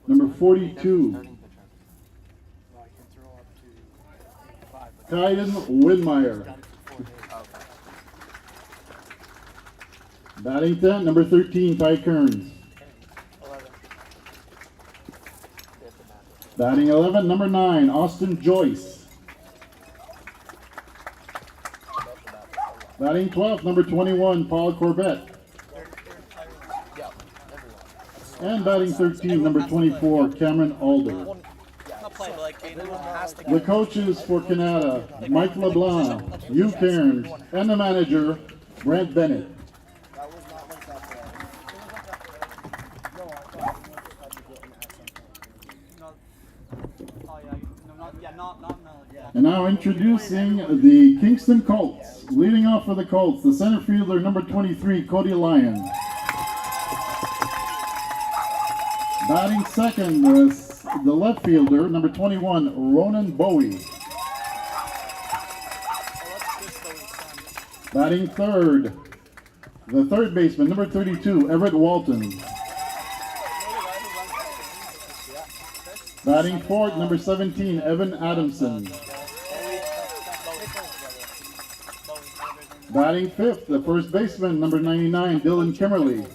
Number 42, Kaiden Widmeyer. Batting 10, number 13, Ty Kearns. Batting 11, number 9, Austin Joyce. Batting 12, number 21, Paul Corbett. And batting 13, number 24, Cameron Alder. The coaches for Kanata, Mike LeBlanc, Hugh Cairns, and the manager, Brent Bennett. And now introducing the Kingston Colts. Leading off for the Colts, the center fielder, number 23, Cody Lyon. Batting second, the left fielder, number 21, Ronan Bowie. Batting third, the third baseman, number 32, Everett Walton. Batting fourth, number 17, Evan Adamson. Batting fifth, the first baseman, number 99, Dylan Kimmerly.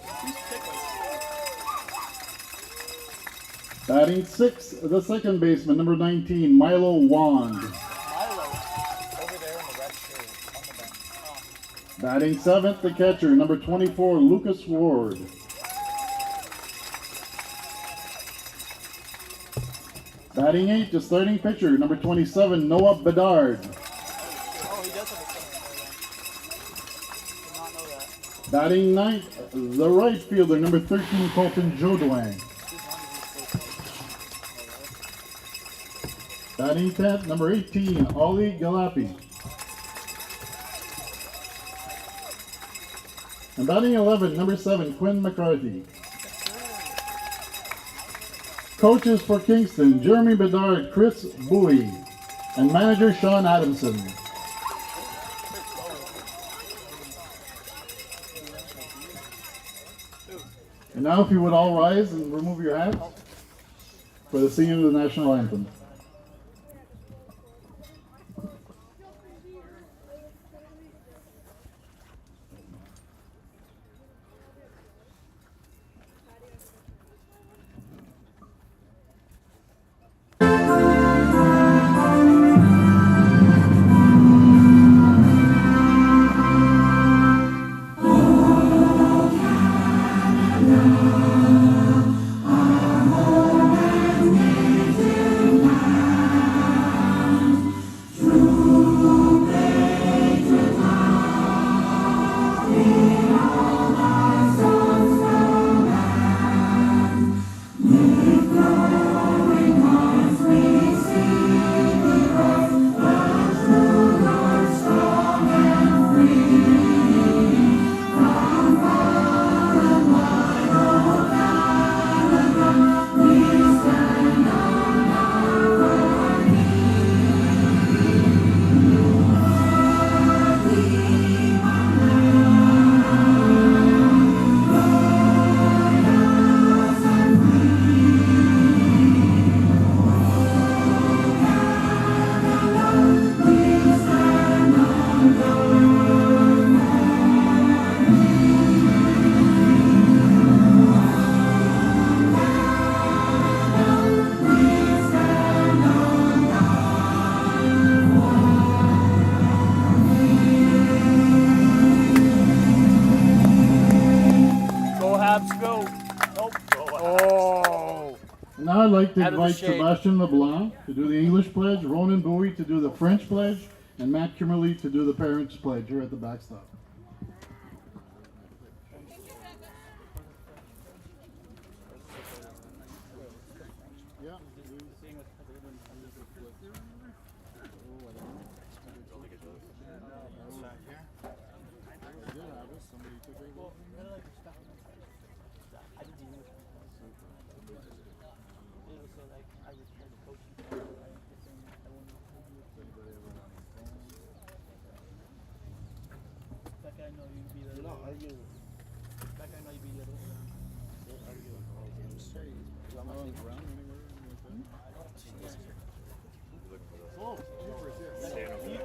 Batting sixth, the second baseman, number 19, Milo Wand. Batting seventh, the catcher, number 24, Lucas Ward. Batting eighth, the starting pitcher, number 27, Noah Bedard. Batting ninth, the right fielder, number 13, Colton Jodoin. Batting 10th, number 18, Ollie Galapi. And batting 11, number 7, Quinn McCarthy. Coaches for Kingston, Jeremy Bedard, Chris Bowie, and manager Sean Adamson. And now if you would all rise and remove your hats for the singing of the national anthem. Now I'd like to invite Sebastian LeBlanc to do the English pledge, Ronan Bowie to do the French pledge, and Matt Kimmerly to do the Parents pledge here at the backstop.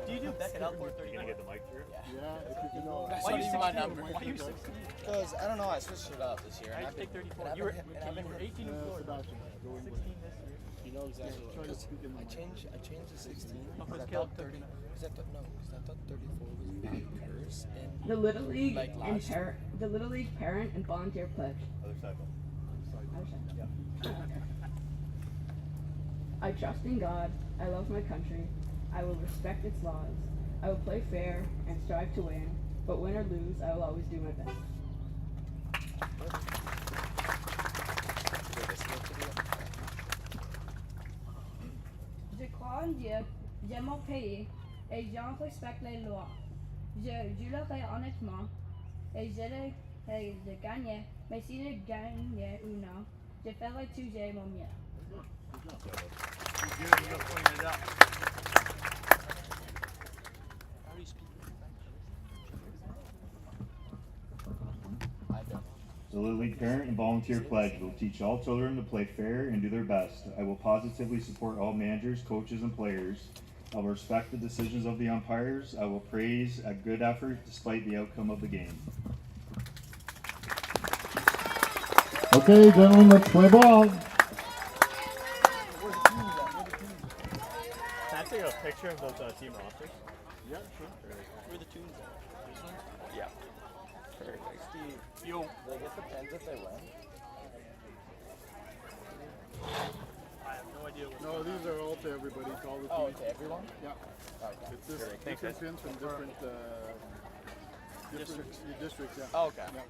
Do you do Beckett out 430? You gonna get the mic through? Yeah, if you can know. Why are you 16? my number. Why are you 16? Because, I don't know, I switched it up this year. I take 34. You were 18 in Florida. 16 this year. You know exactly. Try to speak in the I changed the 16. Oh, Because I Caleb thought 30. Because I thought 34 was not pairs. And The Little League Like and last year. the Little League parent and volunteer pledge. Other side. Other side. I trust in God. I love my country. I will respect its laws. I will play fair and strive to win. But win or lose, I will always do my best. Je crois en Dieu, j'aime mon pays et j'en respecte les lois. Je jouerai honnêtement et j'essaierai de gagner, mais si je gagne ou non, je ferai toujours mon mieux. The Little League Parent and Volunteer Pledge will teach all children to play fair and do their best. I will positively support all managers, coaches, and players. I will respect the decisions of the umpires. I will praise a good effort despite the outcome of the game. Okay, gentlemen, let's play ball. Can I take a picture of those team rosters? Yeah, sure. Where are the tunes at? These ones? yeah. Very nice. Steve, yo. They get the pens if they win. I have no idea what. No, these are all to everybody, to all the Oh, teams. to everyone? Yeah. Okay. It's this Thanks, different guys. pins from different Districts. districts, yeah. Oh, okay. Yeah.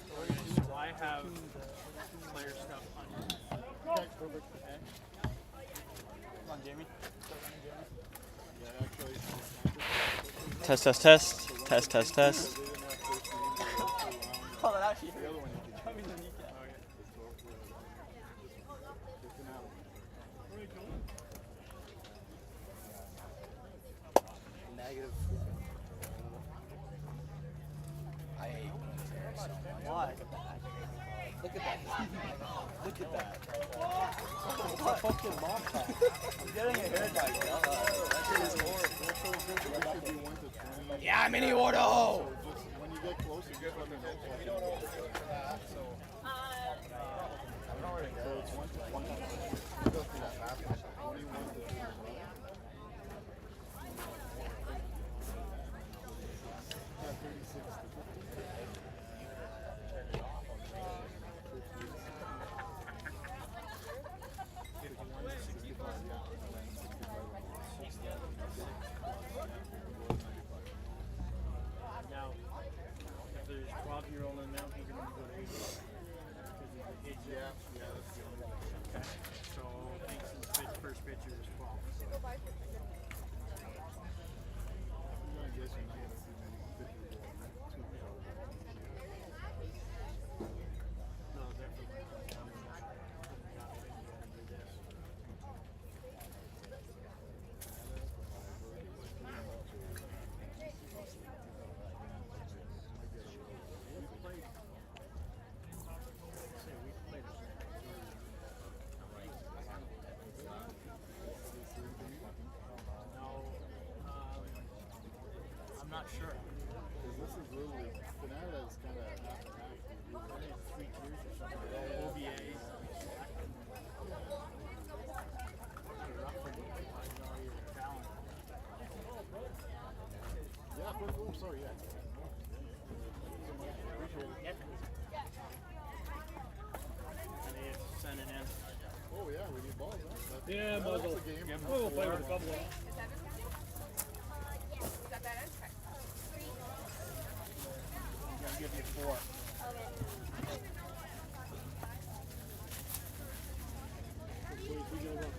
So we're gonna do. I have player stuff on you. Okay, perfect. Okay. Come on, Jamie. Yeah, actually. Test, test, test. Test, test, test. Oh, that actually The other one you can Show me the kneecap. Negative. I hate when it's there so much. Why? Look at that. Look at that. It's a fucking mom cat. I'm getting a haircut. That shit is horrible. There should be 1 to 20. Yeah, mini auto! So just when you get closer, just let me know. We don't know for that, so. So it's 1 to 20. Go through that fast. 21 to 25. Yeah, 36 to 50. Now, if there's 12-year-old in now, he's going to go to 8. Because he's the age. Yeah, that's the only one. Okay. So Kingston's first pitcher is 12. I'm gonna guess you're not gonna see many 50-year-old men. No, definitely. I'm not sure. Because this is literally, Kanata is kind of half and half. There's only 3 tiers or something. OBAs. Yeah, oh, sorry, yeah. Appreciate it. And they send it in. Oh, yeah, we need balls, huh? Yeah, that's Muzzle. the game. Oh, play with a couple of them. I'm gonna give you 4.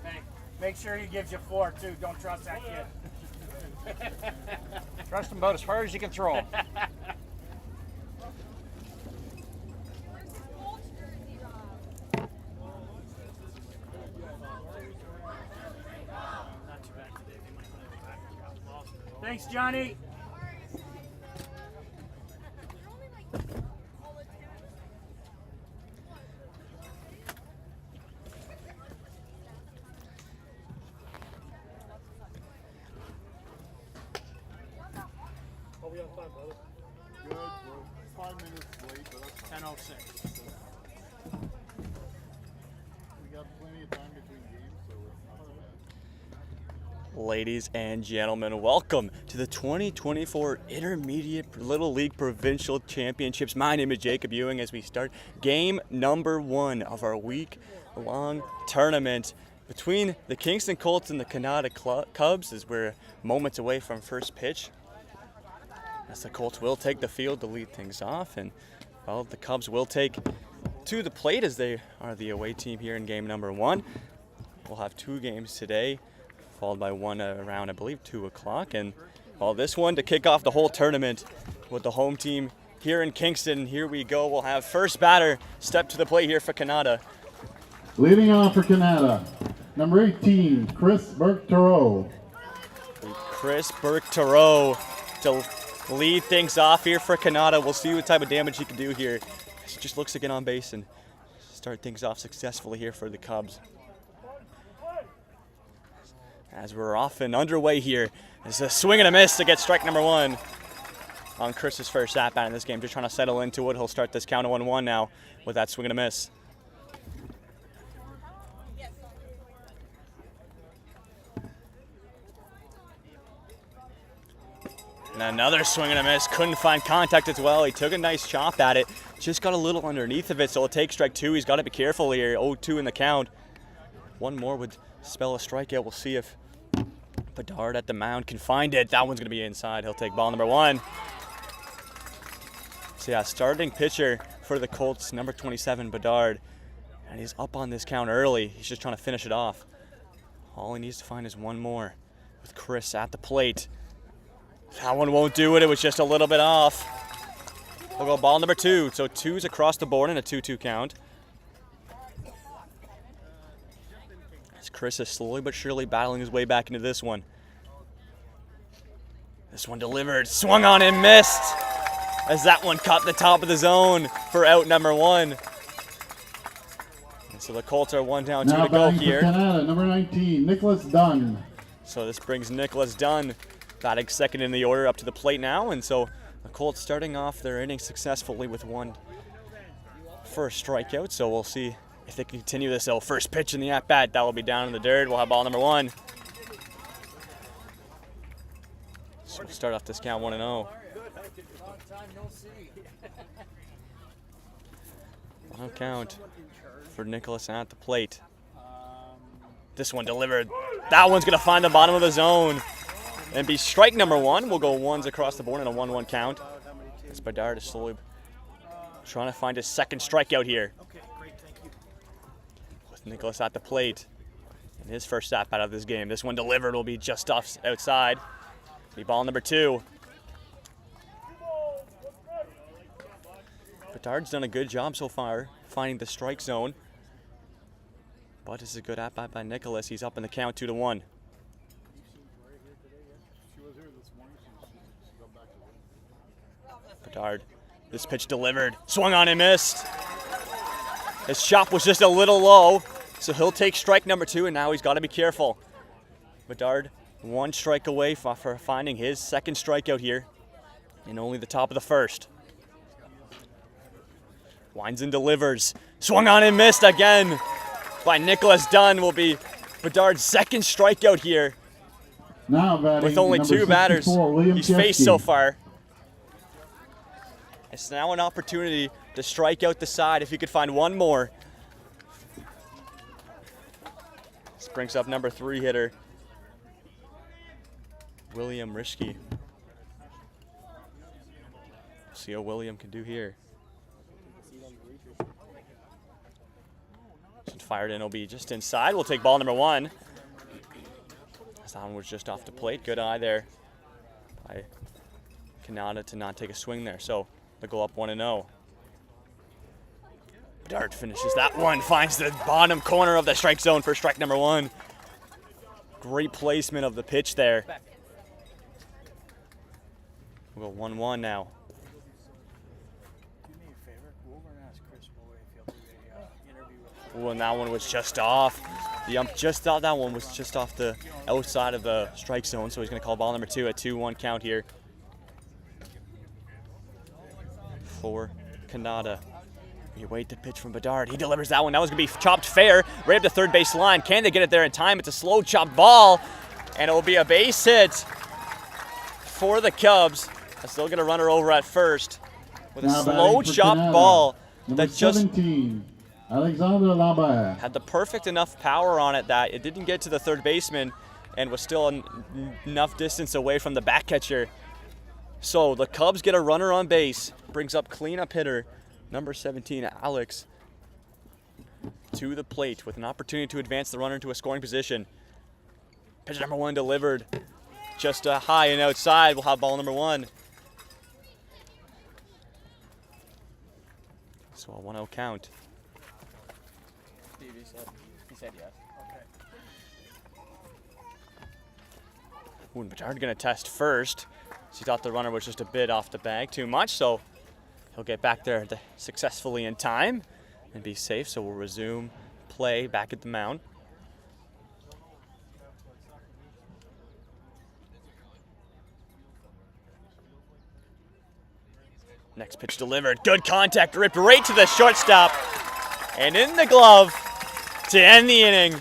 Hey, make sure he gives you 4 too. Don't trust that kid. Trust him about as far as you can throw him. Not too bad today. They might play the back. Thanks, Johnny. Good. We're 5 minutes late, but that's fine. 10:06. We got plenty of time between games, so it's not so bad. Ladies and gentlemen, welcome to the 2024 Intermediate Little League Provincial Championships. My name is Jacob Ewing as we start game number 1 of our week-long tournament between the Kingston Colts and the Kanata Cubs, as we're moments away from first pitch. As the Colts will take the field to lead things off, and well, the Cubs will take to the plate as they are the away team here in game number 1. We'll have 2 games today, followed by one around, I believe, 2 o'clock. And well, this one to kick off the whole tournament with the home team here in Kingston. Here we go. We'll have first batter step to the plate here for Kanata. Leading off for Kanata, number 18, Chris Burke-Tureau. Chris Burke-Tureau to lead things off here for Kanata. We'll see what type of damage he can do here. He just looks to get on base and start things off successfully here for the Cubs. As we're off and underway here, it's a swing and a miss to get strike number 1 on Chris's first at-bat in this game. Just trying to settle into it. He'll start this count of 1-1 now with that swing and a miss. And another swing and a miss. Couldn't find contact as well. He took a nice chop at it. Just got a little underneath of it, so he'll take strike 2. He's got to be careful here. 0-2 in the count. One more would spell a strikeout. We'll see if Bedard at the mound can find it. That one's going to be inside. He'll take ball number 1. So yeah, starting pitcher for the Colts, number 27, Bedard. And he's up on this count early. He's just trying to finish it off. All he needs to find is one more with Chris at the plate. That one won't do it. It was just a little bit off. We'll go ball number 2. So 2's across the board in a 2-2 count. As Chris is slowly but surely battling his way back into this one. This one delivered. Swung on and missed. As that one caught the top of the zone for out number 1. And so the Colts are 1 down, 2 Now to go batting here. for Kanata, number 19, Nicholas Dunn. So this brings Nicholas Dunn batting second in the order up to the plate now. And so the Colts starting off their inning successfully with 1 first strikeout. So we'll see if they can continue this. So first pitch in the at-bat, that will be down in the dirt. We'll have ball number 1. So we'll start off this count 1-0. Long time no see. One count for Nicholas at the plate. This one delivered. That one's going to find the bottom of the zone and be strike number 1. We'll go 1s across the board in a 1-1 count. As Bedard is slowly trying to find his second strikeout here. Okay, great, thank you. With Nicholas at the plate in his first at-bat of this game. This one delivered will be just off outside. Be ball number 2. Bedard's done a good job so far finding the strike zone. But this is a good at-bat by Nicholas. He's up in the count 2-1. She was here this morning. She got back to work. Bedard, this pitch delivered. Swung on and missed. His chop was just a little low, so he'll take strike number 2, and now he's got to be careful. Bedard, 1 strike away for finding his second strikeout here, and only the top of the first. Winds and delivers. Swung on and missed again by Nicholas Dunn. Will be Bedard's second strikeout here Now batting with only number 2 batters 64, William he's faced Chesky. so far. It's now an opportunity to strike out the side if he could find one more. This brings up number 3 hitter, William Rishke. See what William can do here. Fired in, will be just inside. We'll take ball number 1. That one was just off the plate. Good eye there by Kanata to not take a swing there. So they'll go up 1-0. Bedard finishes that one, finds the bottom corner of the strike zone for strike number 1. Great placement of the pitch there. We'll go 1-1 now. Do me a favor, go over and ask Chris Bowie if he'll do a interview with Ooh, and that one was just off. The ump just thought that one was just off the outside of the strike zone, so he's going to call ball number 2, a 2-1 count here. for Kanata. You wait the pitch from Bedard. He delivers that one. That was going to be chopped fair right up to third base line. Can they get it there in time? It's a slow chop ball, and it will be a base hit for the Cubs. They're still going to run her over at first with a Now slow batting for chop Kanata, ball number that just 17, Alexandre Lambert. had the perfect enough power on it that it didn't get to the third baseman and was still enough distance away from the back catcher. So the Cubs get a runner on base, brings up cleanup hitter number 17, Alex, to the plate with an opportunity to advance the runner into a scoring position. Pitch number 1 delivered just high and outside. We'll have ball number 1. So a 1-0 count. Steve, he said yes. Ooh, and Bedard gonna test first. She thought the runner was just a bit off the bag too much, so he'll get back there successfully in time and be safe. So we'll resume play back at the mound. Next pitch delivered. Good contact, ripped right to the shortstop. And in the glove to end the inning.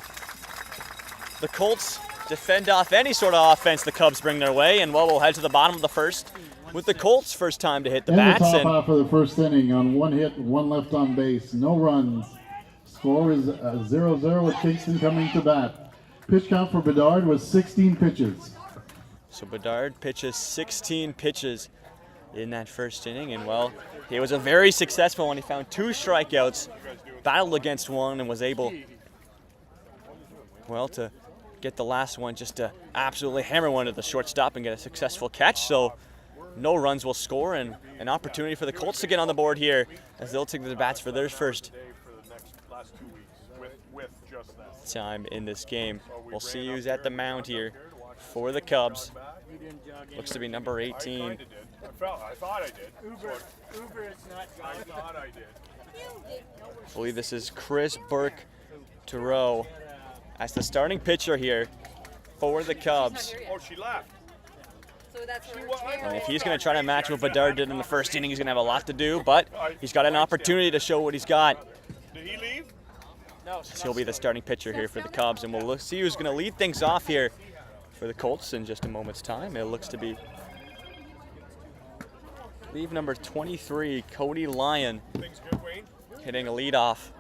The Colts defend off any sort of offense the Cubs bring their way, and well, we'll head to the bottom of the first with the Colts' first time to hit the In bats. the top And half of the first inning, on 1 hit, 1 left on base, no runs. Score is 0-0 with Kingston coming to bat. Pitch count for Bedard was 16 pitches. so Bedard pitches 16 pitches in that first inning, and well, he was a very successful one. He found 2 strikeouts, battled against one, and was able, well, to get the last one just to absolutely hammer one to the shortstop and get a successful catch. So no runs will score, and an opportunity for the Colts to get on the board here as they'll take the bats for their first time in this game. We'll see who's at the mound here for the Cubs. Looks to be number 18. I thought I did. Uber is not I thought I did. I believe this is Chris Burke-Tureau as the starting pitcher here for the Cubs. Oh, she left. So that's what And if he's going to try to match what Bedard did in the first inning, he's going to have a lot to do, but he's got an opportunity to show what he's got. Did he leave? No. So he'll be the starting pitcher here for the Cubs, and we'll see who's going to lead things off here for the Colts in just a moment's time. It looks to be, I believe, number 23, Cody Lyon, Things good, Wayne? hitting a leadoff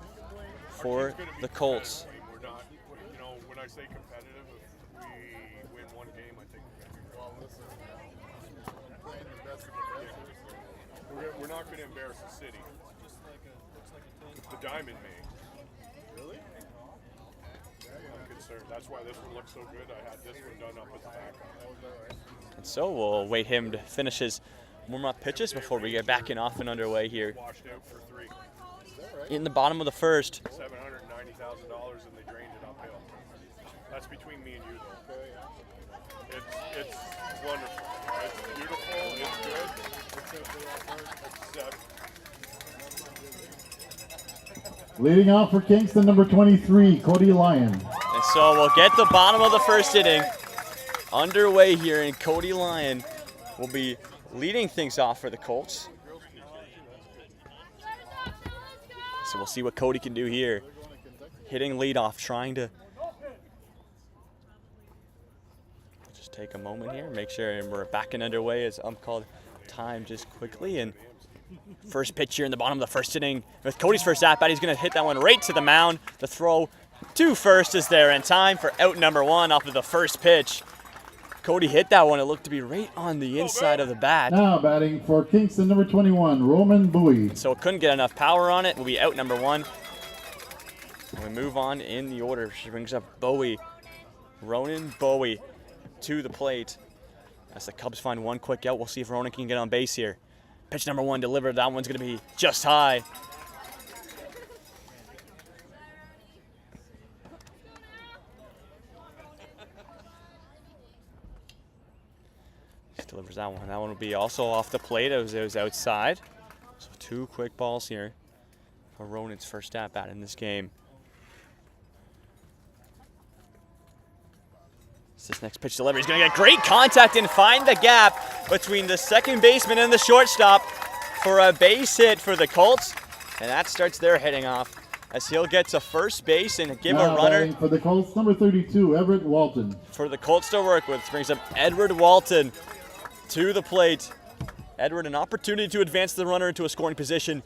for the Colts. We're not, you know, when I say competitive, if we win one game, I think we're not going to embarrass the city. The Diamond may. Really? I'm concerned. That's why this one looks so good. I had this one done up at the back. And so we'll wait him to finish his warm-up pitches before we get back and off and underway here Washed out for 3. in the bottom of the first. $790,000 and they drained it uphill. That's between me and you, though. It's wonderful. It's beautiful. It's good. Leading off for Kingston, number 23, Cody Lyon. And so we'll get the bottom of the first inning underway here, and Cody Lyon will be leading things off for the Colts. So we'll see what Cody can do here. Hitting leadoff, trying to just take a moment here, make sure we're back and underway as called time just quickly. And first pitch here in the bottom of the first inning. With Cody's first at bat, he's going to hit that one right to the mound. The throw to first is there in time for out number 1 off of the first pitch. Cody hit that one. It looked to be right on the inside of the bat. Now batting for Kingston, number 21, Roman Bowie. So it couldn't get enough power on it. Will be out number 1. And we move on in the order. She brings up Bowie, Ronan Bowie, to the plate. As the Cubs find one quick out, we'll see if Ronan can get on base here. Pitch number 1 delivered. That one's going to be just high. Just delivers that one. That one will be also off the plate. It was outside. So 2 quick balls here for Ronan's first at bat in this game. This next pitch delivery is going to get great contact and find the gap between the second baseman and the shortstop for a base hit for the Colts, and that starts their hitting off as he'll get to first base and give Now a runner batting for the Colts, number 32, Everett Walton. for the Colts to work with. Brings up Edward Walton to the plate. Edward, an opportunity to advance the runner into a scoring position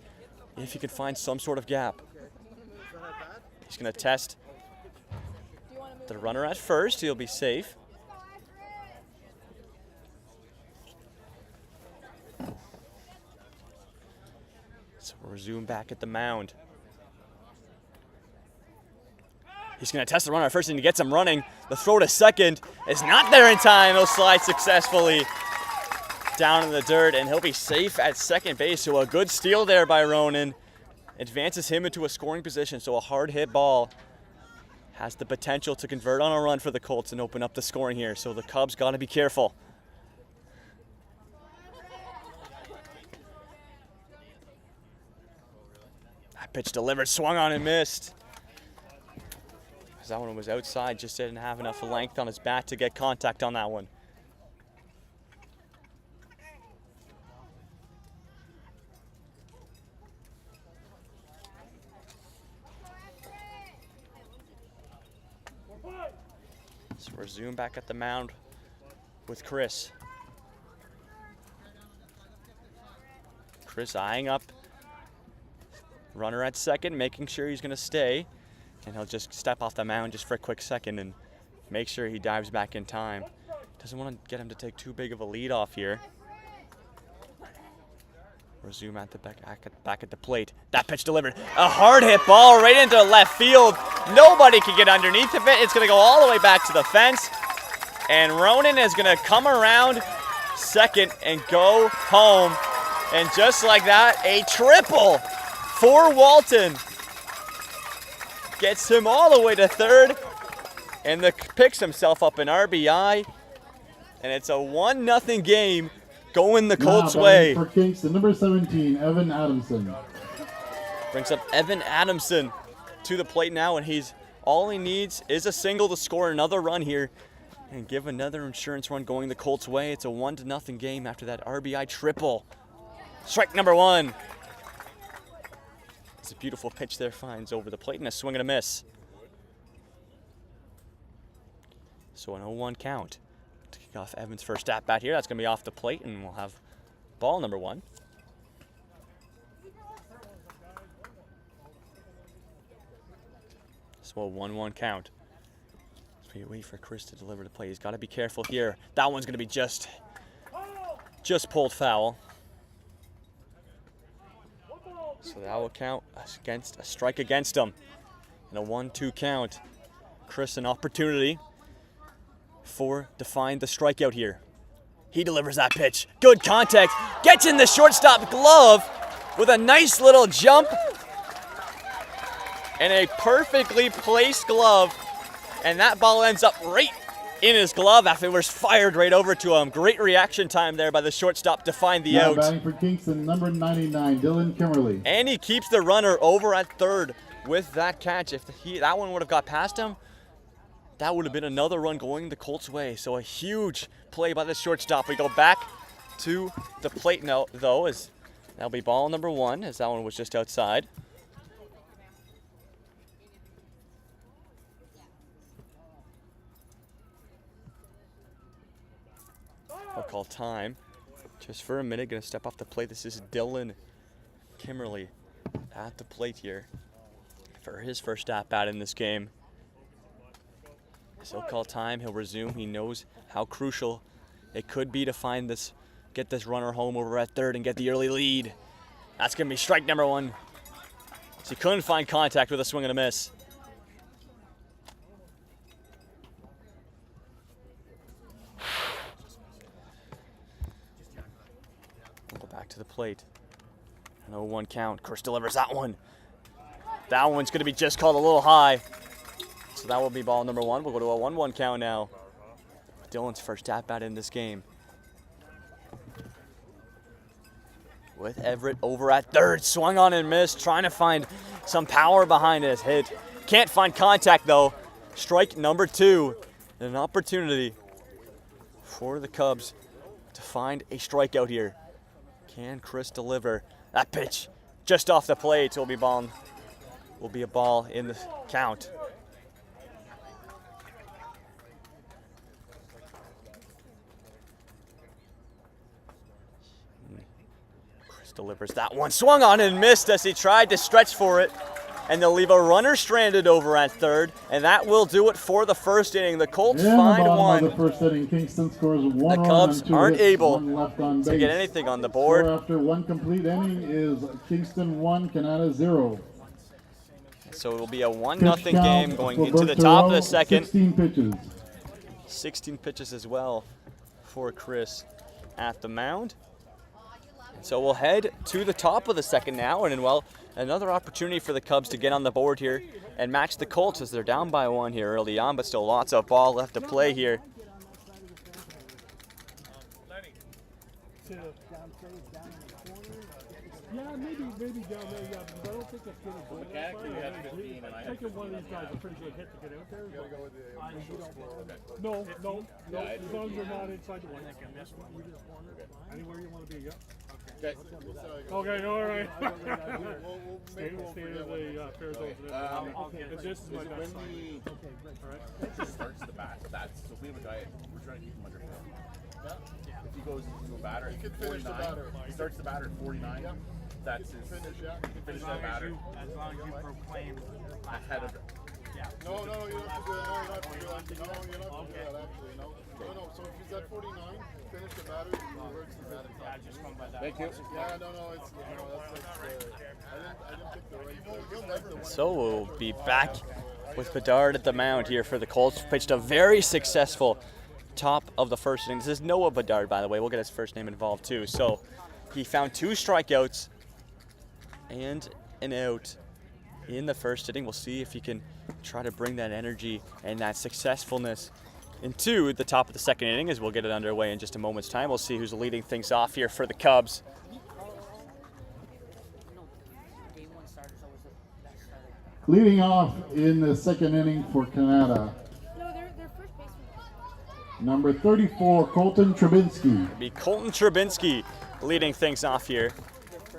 if he can find some sort of gap. He's going to test the runner at first. He'll be safe. So we'll resume back at the mound. He's going to test the runner at first and he gets him running. The throw to second is not there in time. He'll slide successfully down in the dirt, and he'll be safe at second base. So a good steal there by Ronan. Advances him into a scoring position, so a hard hit ball has the potential to convert on a run for the Colts and open up the scoring here. So the Cubs got to be careful. That pitch delivered, swung on and missed. That one was outside, just didn't have enough length on his bat to get contact on that one. So resume back at the mound with Chris. Chris eyeing up. Runner at second, making sure he's going to stay. And he'll just step off the mound just for a quick second and make sure he dives back in time. Doesn't want to get him to take too big of a lead off here. Resume at the back at the plate. That pitch delivered. A hard hit ball right into left field. Nobody can get underneath of it. It's going to go all the way back to the fence. And Ronan is going to come around second and go home. And just like that, a triple for Walton. Gets him all the way to third and picks himself up an RBI. And it's a 1-0 game going the Colts' way. For Kingston, number 17, Evan Adamson. Brings up Evan Adamson to the plate now, and all he needs is a single to score another run here and give another insurance run going the Colts' way. It's a 1-0 game after that RBI triple. Strike number one. It's a beautiful pitch there, finds over the plate and a swing and a miss. So an 0-1 count to kick off Evan's first at bat here. That's going to be off the plate, and we'll have ball number one. So a 1-1 count. So we wait for Chris to deliver the play. He's got to be careful here. That one's going to be just pulled foul. So that will count against a strike against him. And a 1-2 count. Chris, an opportunity to find the strikeout here. He delivers that pitch. Good contact. Gets in the shortstop glove with a nice little jump. And a perfectly placed glove. And that ball ends up right in his glove after it was fired right over to him. Great reaction time there by the shortstop to find the out. Batting for Kingston, number 99, Dylan Kimmerly. And he keeps the runner over at third with that catch. If that one would have got past him, that would have been another run going the Colts' way. So a huge play by the shortstop. We go back to the plate now, though, as that'll be ball number one, as that one was just outside. I'll call time just for a minute. Going to step off the plate. This is Dylan Kimmerly at the plate here for his first at-bat in this game. So he'll call time. He'll resume. He knows how crucial it could be to get this runner home over at third and get the early lead. That's going to be strike number one. So he couldn't find contact with a swing and a miss. We'll go back to the plate. An 0-1 count. Chris delivers that one. That one's going to be just called a little high. So that will be ball number one. We'll go to a 1-1 count now. Dylan's first at-bat in this game. With Everett over at third. Swung on and missed. Trying to find some power behind his hit. Can't find contact, though. Strike number two. An opportunity for the Cubs to find a strikeout here. Can Chris deliver? That pitch just off the plate will be a ball in the count. Chris delivers that one. Swung on and missed as he tried to stretch for it. And they'll leave a runner stranded over at third, and that will do it for the first inning. The Colts find one. The first inning, Kingston scores one. The Cubs aren't able to get base. anything on the board. Score after one complete inning is Kingston 1, Kanata 0. So it will be a 1-0 game going into the top of the second. 16 pitches. 16 pitches as well for Chris at the mound. So we'll head to the top of the second now, and well, another opportunity for the Cubs to get on the board here and match the Colts as they're down by 1 here early on, but still lots of ball left to play here. Yeah, maybe down there, yeah, but I don't think that's going to go that far. Taking one of these guys a pretty good hit to get out there. No, as long as you're not inside the one. Anywhere you want to be, yeah. Okay, all right. Stay in the fair zones. This is my best side. Okay, great. All right. Starts the bat. So we have a guy, we're trying to keep him under 40. If he goes to a batter at 49, he starts the batter at 49. That's his finish that batter. As long as you proclaim ahead of it. No, you don't have to do that. No, you don't have to do that. No, you don't have to do that, actually. No. So if he's at 49, finish the batter, he reverts the batter. Yeah, just come by that. Thank you. Yeah, no, it's, I didn't pick the right. So we'll be back with Bedard at the mound here for the Colts. Pitched a very successful top of the first inning. This is Noah Bedard, by the way. We'll get his first name involved too. So he found 2 strikeouts and an out in the first inning. We'll see if he can try to bring that energy and that successfulness into the top of the second inning as we'll get it underway in just a moment's time. We'll see who's leading things off here for the Cubs. Leading off in the second inning for Kanata. No, they're first baseman. Number 34, Colton Trubinsky. It'll be Colton Trubinsky leading things off here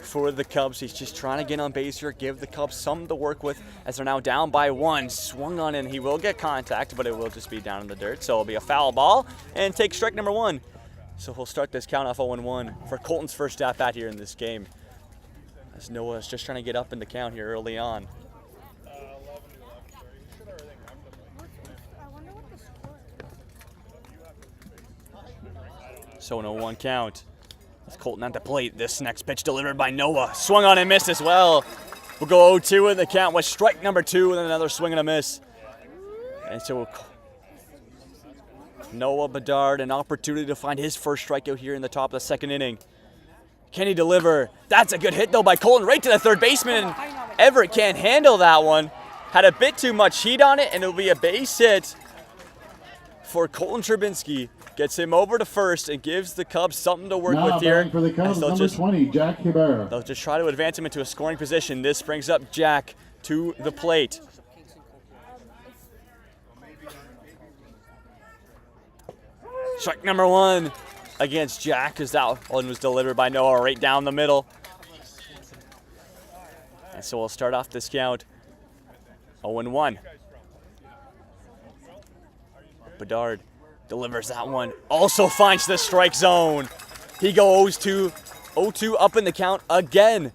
for the Cubs. He's just trying to get on base here, give the Cubs something to work with as they're now down by 1. Swung on in. He will get contact, but it will just be down in the dirt. So it'll be a foul ball and take strike number 1. So he'll start this count off 0-1 for Colton's first at bat here in this game. As Noah's just trying to get up in the count here early on. So an 0-1 count. It's Colton at the plate. This next pitch delivered by Noah. Swung on and missed as well. We'll go 0-2 in the count with strike number 2 and then another swing and a miss. And so Noah Bedard, an opportunity to find his first strikeout here in the top of the second inning. Can he deliver? That's a good hit though by Colton right to the third baseman. Everett can't handle that one. Had a bit too much heat on it and it'll be a base hit for Colton Trubinsky. Gets him over to first and gives the Cubs something to work with here. For the Cubs, number 20, Jack Hibera. They'll just try to advance him into a scoring position. This brings up Jack to the plate. Strike number 1 against Jack as that one was delivered by Noah right down the middle. And so we'll start off this count 0-1. Bedard delivers that one. Also finds the strike zone. He goes to 0-2 up in the count again.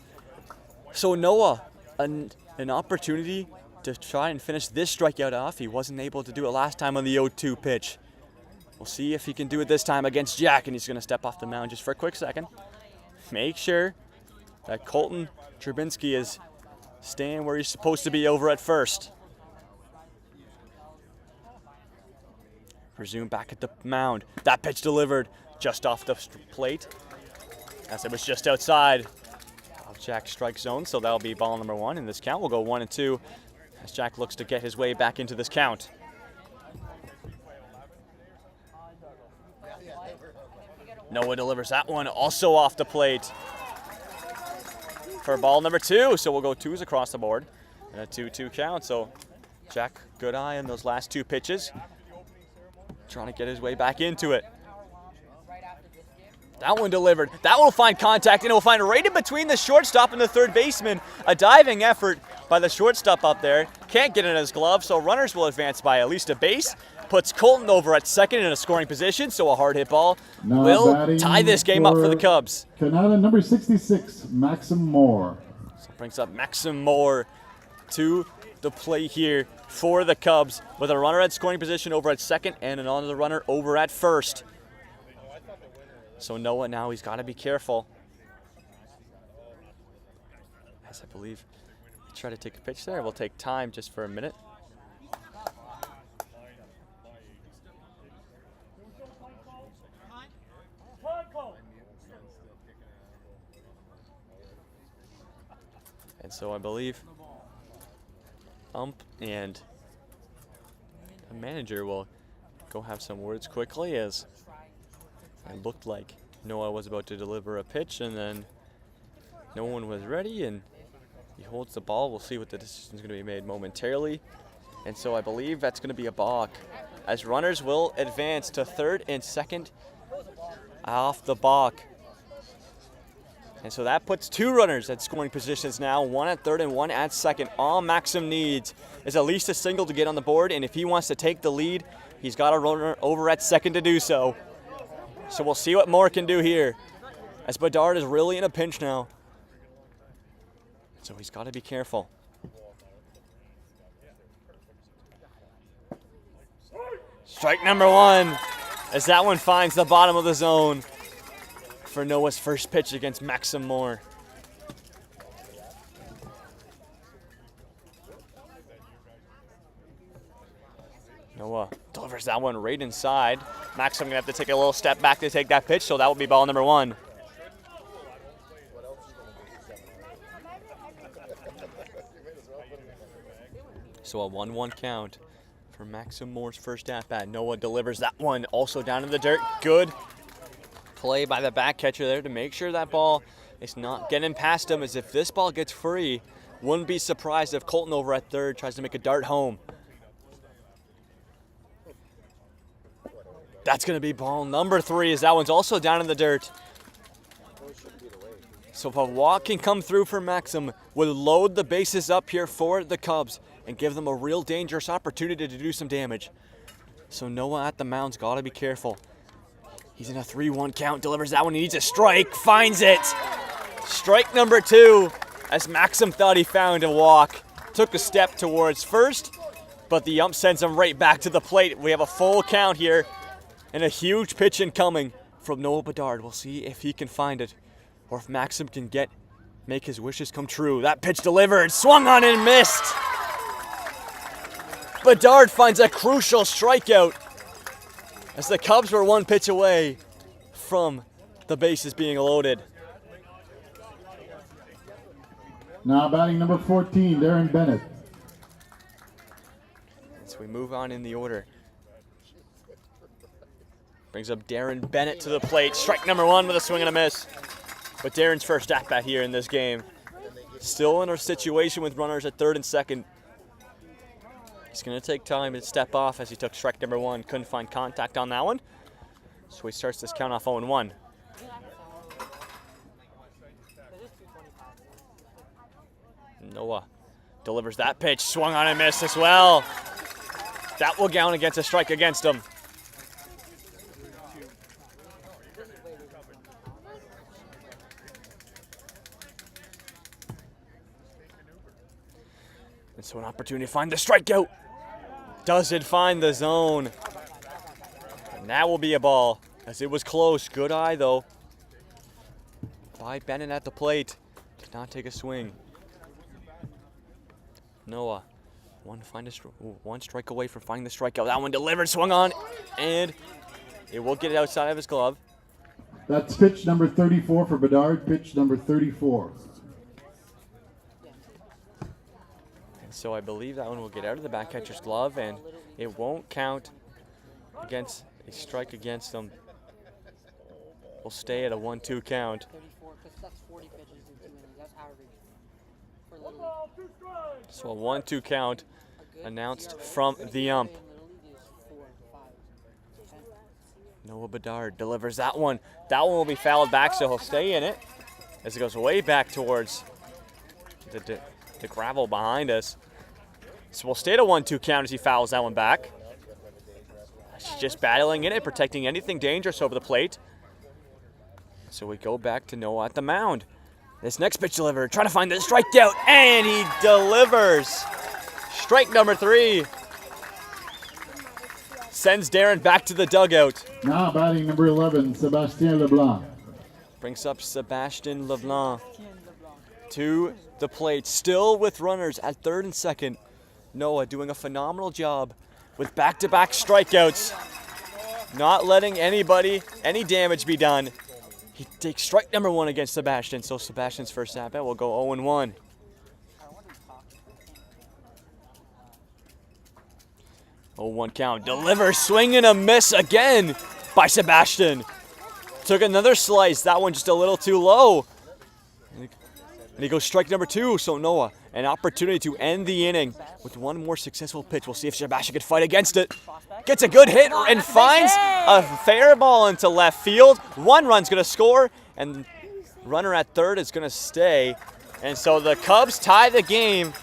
So Noah, an opportunity to try and finish this strikeout off. He wasn't able to do it last time on the 0-2 pitch. We'll see if he can do it this time against Jack, and he's going to step off the mound just for a quick second. Make sure that Colton Trubinsky is staying where he's supposed to be over at first. Resume back at the mound. That pitch delivered just off the plate as it was just outside of Jack's strike zone. So that'll be ball number 1 in this count. We'll go 1-2 as Jack looks to get his way back into this count. Noah delivers that one also off the plate for ball number 2. So we'll go 2s across the board and a 2-2 count. So Jack, good eye on those last 2 pitches. Trying to get his way back into it. That one delivered. That one will find contact, and it will find right in between the shortstop and the third baseman. A diving effort by the shortstop up there. Can't get in his glove, so runners will advance by at least a base. Puts Colton over at second in a scoring position, so a hard hit ball will tie this game up for the Cubs. Kanata, number 66, Maxim Moore. So brings up Maxim Moore to the plate here for the Cubs with a runner at scoring position over at second and another runner over at first. So Noah now, he's got to be careful. As I believe, try to take a pitch there. We'll take time just for a minute. And so I believe ump and the manager will go have some words quickly, as it looked like Noah was about to deliver a pitch and then no one was ready, and he holds the ball. We'll see what the decision is going to be made momentarily. And so I believe that's going to be a balk, as runners will advance to third and second off the balk. And so that puts two runners at scoring positions now, one at third and one at second. All Maxim needs is at least a single to get on the board, and if he wants to take the lead, he's got a runner over at second to do so. So we'll see what Moore can do here, as Bedard is really in a pinch now. So he's got to be careful. Strike number one, as that one finds the bottom of the zone for Noah's first pitch against Maxim Moore. Noah delivers that one right inside. Maxim gonna have to take a little step back to take that pitch, so that will be ball number one. So a 1-1 count for Maxim Moore's first at-bat. Noah delivers that one also down in the dirt. Good play by the back catcher there to make sure that ball is not getting past him, as if this ball gets free, wouldn't be surprised if Colton over at third tries to make a dart home. That's going to be ball number three, as that one's also down in the dirt. So if a walk can come through for Maxim, would load the bases up here for the Cubs and give them a real dangerous opportunity to do some damage. So Noah at the mound's got to be careful. He's in a 3-1 count, delivers that one, he needs a strike, finds it. Strike number two, as Maxim thought he found a walk. Took a step towards first, but the ump sends him right back to the plate. We have a full count here, and a huge pitch incoming from Noah Bedard. We'll see if he can find it, or if Maxim can make his wishes come true. That pitch delivered, swung on and missed. Bedard finds a crucial strikeout, as the Cubs were one pitch away from the bases being loaded. Now batting number 14, Darren Bennett. So we move on in the order. Brings up Darren Bennett to the plate. Strike number one with a swing and a miss. But Darren's first at-bat here in this game. Still in a situation with runners at third and second. He's going to take time to step off, as he took strike number one. Couldn't find contact on that one. So he starts this count off 0-1. Noah delivers that pitch. Swung on and missed as well. That will count against a strike against him. And so an opportunity to find the strikeout. Does it find the zone? And that will be a ball, as it was close. Good eye, though, by Bennett at the plate. Did not take a swing. Noah, one strike away from finding the strikeout. That one delivered, swung on, and it will get it outside of his glove. That's pitch number 34 for Bedard, pitch number 34. So I believe that one will get out of the back catcher's glove, and it won't count against a strike against them. We'll stay at a 1-2 count. 34, because that's 40 pitches in 2 innings. That's average for Little League. So a 1-2 count announced from the ump. Noah Bedard delivers that one. That one will be fouled back, so he'll stay in it as it goes way back towards the gravel behind us. So we'll stay at a 1-2 count as he fouls that one back. She's just battling in it, protecting anything dangerous over the plate. So we go back to Noah at the mound. This next pitch delivered, trying to find the strikeout, and he delivers. Strike number 3. Sends Darren back to the dugout. Now batting number 11, Sebastien Leblanc. Brings up Sebastien Leblanc to the plate, still with runners at third and second. Noah doing a phenomenal job with back-to-back strikeouts, not letting any damage be done. He takes strike number 1 against Sebastian, so Sebastian's first at-bat will go 0-1. Oh, 1 count. Delivers, swing and a miss again by Sebastian. Took another slice. That one just a little too low. And he goes strike number 2. So Noah, an opportunity to end the inning with one more successful pitch. We'll see if Sebastian can fight against it. Gets a good hit and finds a fair ball into left field. 1 run's going to score, and runner at third is going to stay. And so the Cubs tie the game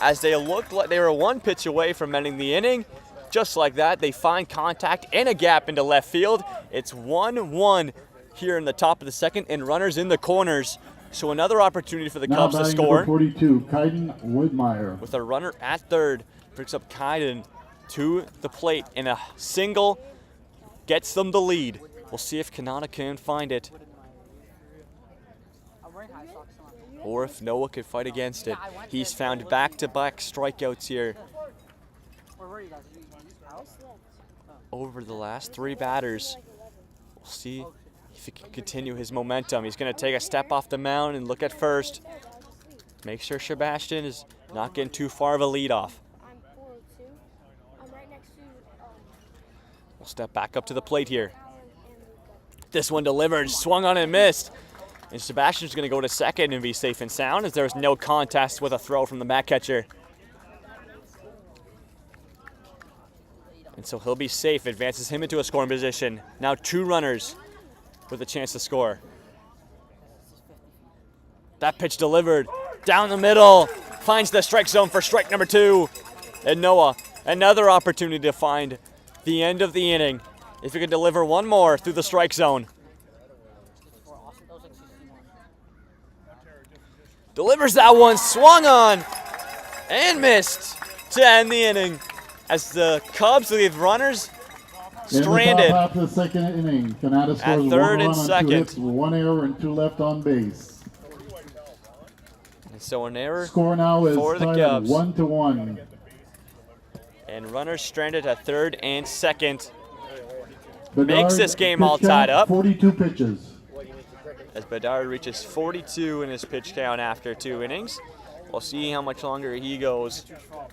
as they looked like they were 1 pitch away from ending the inning. Just like that, they find contact and a gap into left field. It's 1-1 here in the top of the second, and runners in the corners. So another opportunity for the Cubs to score. Number 42, Kaiden Woodmeyer. With a runner at third, brings up Kaiden to the plate in a single, gets them the lead. We'll see if Kanata can find it, or if Noah could fight against it. He's found back-to-back strikeouts here over the last 3 batters. We'll see if he can continue his momentum. He's going to take a step off the mound and look at first. Make sure Sebastian is not getting too far of a lead off. We'll step back up to the plate here. This one delivered, swung on and missed. And Sebastian's going to go to second and be safe and sound as there's no contest with a throw from the back catcher. And so he'll be safe, advances him into a scoring position. Now 2 runners with a chance to score. That pitch delivered down the middle, finds the strike zone for strike number 2. And Noah, another opportunity to find the end of the inning. If he can deliver 1 more through the strike zone. Delivers that one, swung on and missed to end the inning as the Cubs leave runners stranded. In the top half of the second inning, Kanata scores 1 third run and on second. 2 hits, 1 error and 2 left on base. And so an error Score now is for the tied at Cubs. 1-1. And runners stranded at third and second. Bedard, Makes this game all pitch tied count, up. 42 pitches. As Bedard reaches 42 in his pitch count after 2 innings. We'll see how much longer he goes. Pitcher's fault.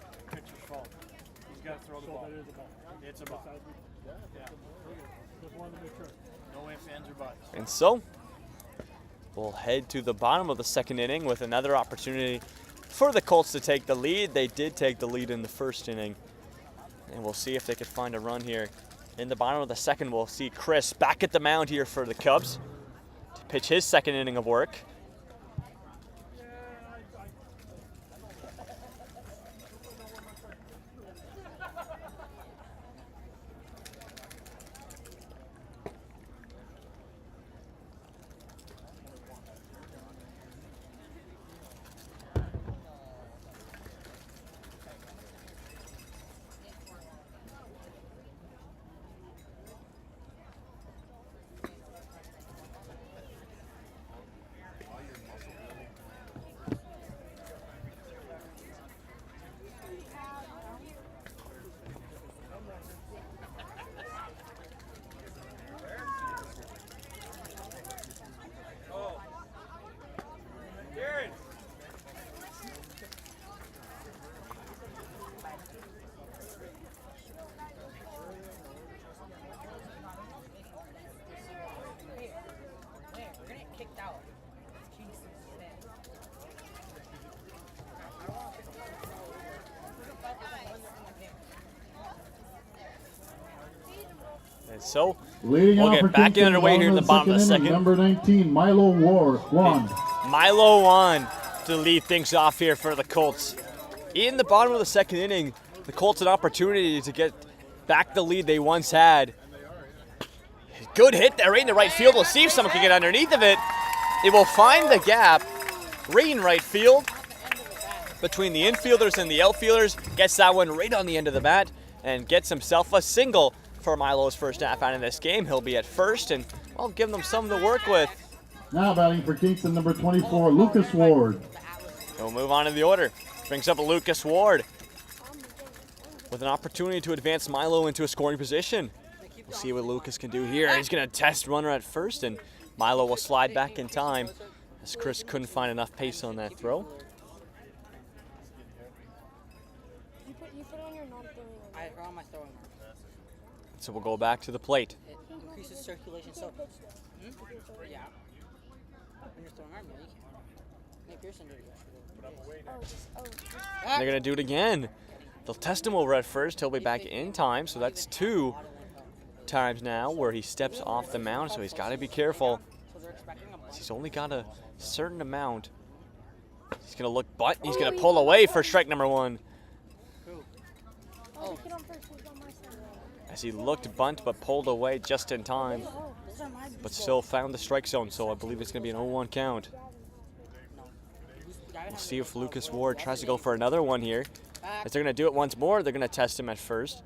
He's got to throw the ball. It's a ball. No ifs, ands, or buts. And so we'll head to the bottom of the second inning with another opportunity for the Colts to take the lead. They did take the lead in the first inning. And we'll see if they can find a run here. In the bottom of the second, we'll see Chris back at the mound here for the Cubs to pitch his second inning of work. So Leading we'll off for get back Kingston, underway here in the bottom of the inning, second. Number 19, Milo Wand. Milo Wand to lead things off here for the Colts. In the bottom of the second inning, the Colts an opportunity to get back the lead they once had. Good hit there right in the right field. We'll see if someone can get underneath of it. It will find the gap right in right field between the infielders and the outfielders. Gets that one right on the end of the bat and gets himself a single for Milo's first half out in this game. He'll be at first, and I'll give them something to work with. Now batting for Kingston, number 24, Lucas Ward. We'll move on in the order. Brings up Lucas Ward with an opportunity to advance Milo into a scoring position. We'll see what Lucas can do here. He's going to test runner at first, and Milo will slide back in time as Chris couldn't find enough pace on that throw. You put on your non-throwing. I draw my throwing arm. So we'll go back to the plate. It increases circulation. So, yeah. When you're throwing arm, yeah, you can. Nick Pearson did it yesterday. They're going to do it again. They'll test him over at first. He'll be back in time, so that's 2 times now where he steps off the mound, so he's got to be careful. He's only got a certain amount. He's going to look butt. He's going to pull away for strike number 1. As he looked bunt but pulled away just in time, but still found the strike zone, so I believe it's going to be an 0-1 count. We'll see if Lucas Ward tries to go for another one here. As they're going to do it once more, they're going to test him at first.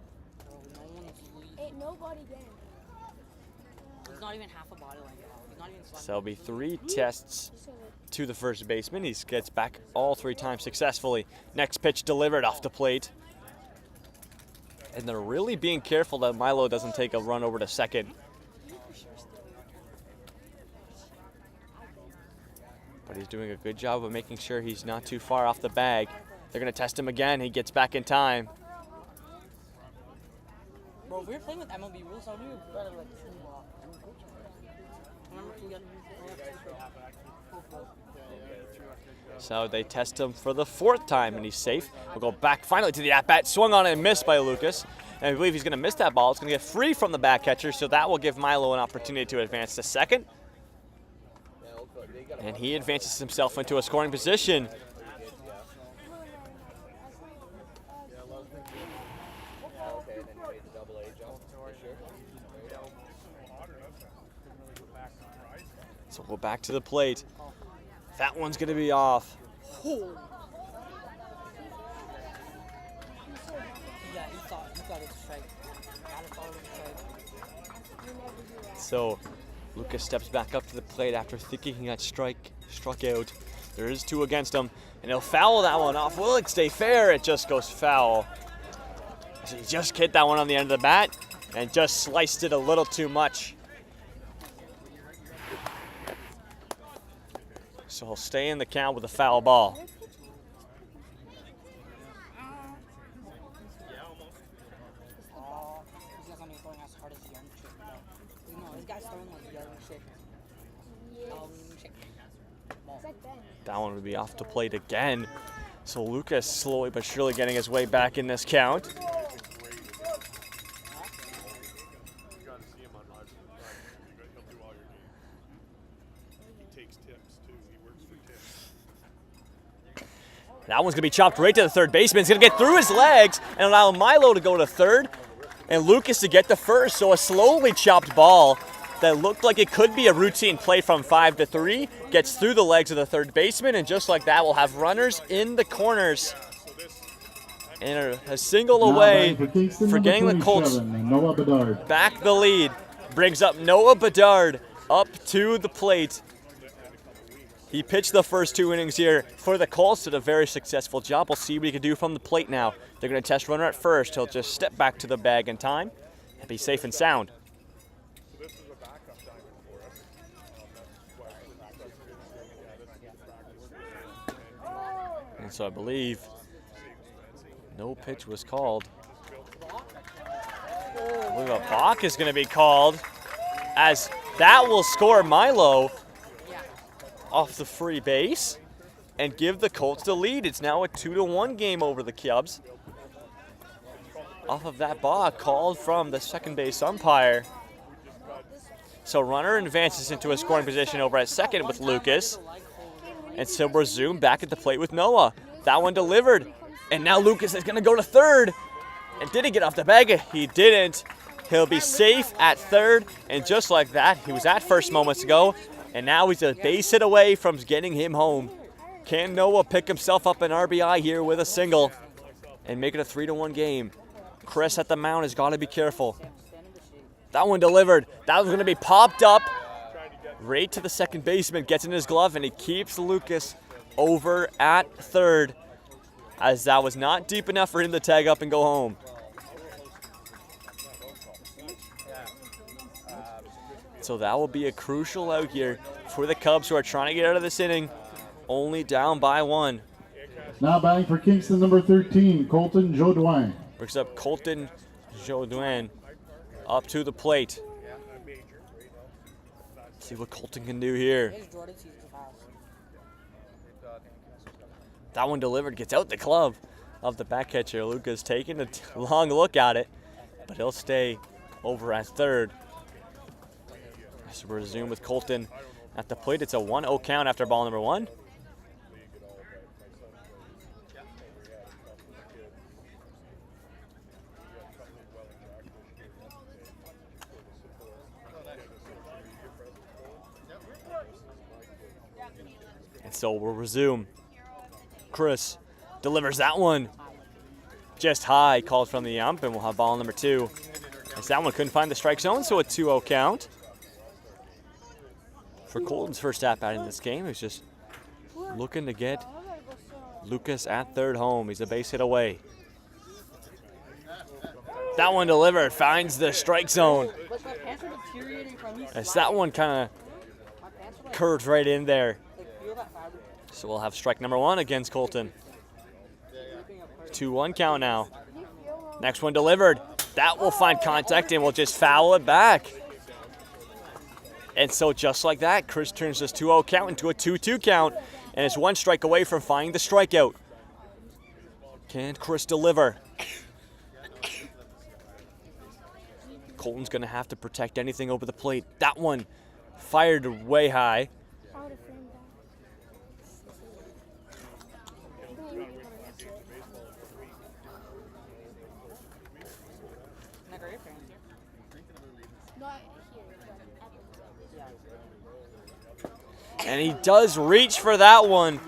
Ain't nobody game. He's not even half a body length. He's not even So there'll be 3 tests to the first baseman. He gets back all 3 times successfully. Next pitch delivered off the plate. And they're really being careful that Milo doesn't take a run over to second. But he's doing a good job of making sure he's not too far off the bag. They're going to test him again. He gets back in time. Bro, if we were playing with MLB rules, how do we better like two block? Remember, So they test him for the 4th time, and he's safe. We'll go back finally to the at-bat. Swung on and missed by Lucas. And I believe he's going to miss that ball. It's going to get free from the back catcher, so that will give Milo an opportunity to advance to second. And he advances himself into a scoring position. So we'll go back to the plate. That one's going to be off. Yeah, he thought it was strike. So Lucas steps back up to the plate after thinking he got struck out. There is 2 against him, and he'll foul that one off. Will it stay fair? It just goes foul. So he just hit that one on the end of the bat and just sliced it a little too much. So he'll stay in the count with a foul ball. That one would be off the plate again. So Lucas slowly but surely getting his way back in this count. That one's going to be chopped right to the third baseman. It's going to get through his legs and allow Milo to go to third and Lucas to get to first. So a slowly chopped ball that looked like it could be a routine play from 5 to 3 gets through the legs of the third baseman, and just like that, we'll have runners in the corners. And a single away for getting the Colts back the lead. Brings up Noah Bedard up to the plate. He pitched the first 2 innings here for the Colts, did a very successful job. We'll see what he can do from the plate now. They're going to test runner at first. He'll just step back to the bag in time and be safe and sound. And so I believe no pitch was called. I believe a balk is going to be called, as that will score Milo off the free base and give the Colts the lead. It's now a 2-1 game over the Cubs. Off of that balk called from the second base umpire. So runner advances into a scoring position over at second with Lucas. And so we're zoomed back at the plate with Noah. That one delivered. And now Lucas is going to go to third. And did he get off the bag? He didn't. He'll be safe at third. And just like that, he was at first moments ago. And now he's a base hit away from getting him home. Can Noah pick himself up an RBI here with a single and make it a 3-1 game? Chris at the mound has got to be careful. That one delivered. That was going to be popped up right to the second baseman. Gets in his glove, and he keeps Lucas over at third, as that was not deep enough for him to tag up and go home. So that will be a crucial out here for the Cubs, who are trying to get out of this inning, only down by 1. Now batting for Kingston, number 13, Colton Jodoin. Brings up Colton Jodoin up to the plate. See what Colton can do here. That one delivered, gets out the glove of the back catcher. Lucas taking a long look at it, but he'll stay over at third. So we're resume with Colton at the plate. It's a 1-0 count after ball number 1. And so we'll resume. Chris delivers that one just high, called from the ump, and we'll have ball number 2. As that one couldn't find the strike zone, so a 2-0 count. For Colton's first at-bat in this game, he's just looking to get Lucas at third home. He's a base hit away. That one delivered, finds the strike zone. As that one kind of curves right in there. So we'll have strike number 1 against Colton. 2-1 count now. Next one delivered. That will find contact and we'll just foul it back. And so just like that, Chris turns this 2-0 count into a 2-2 count, and is 1 strike away from finding the strikeout. Can Chris deliver? Colton's going to have to protect anything over the plate. That one fired way high. And he does reach for that one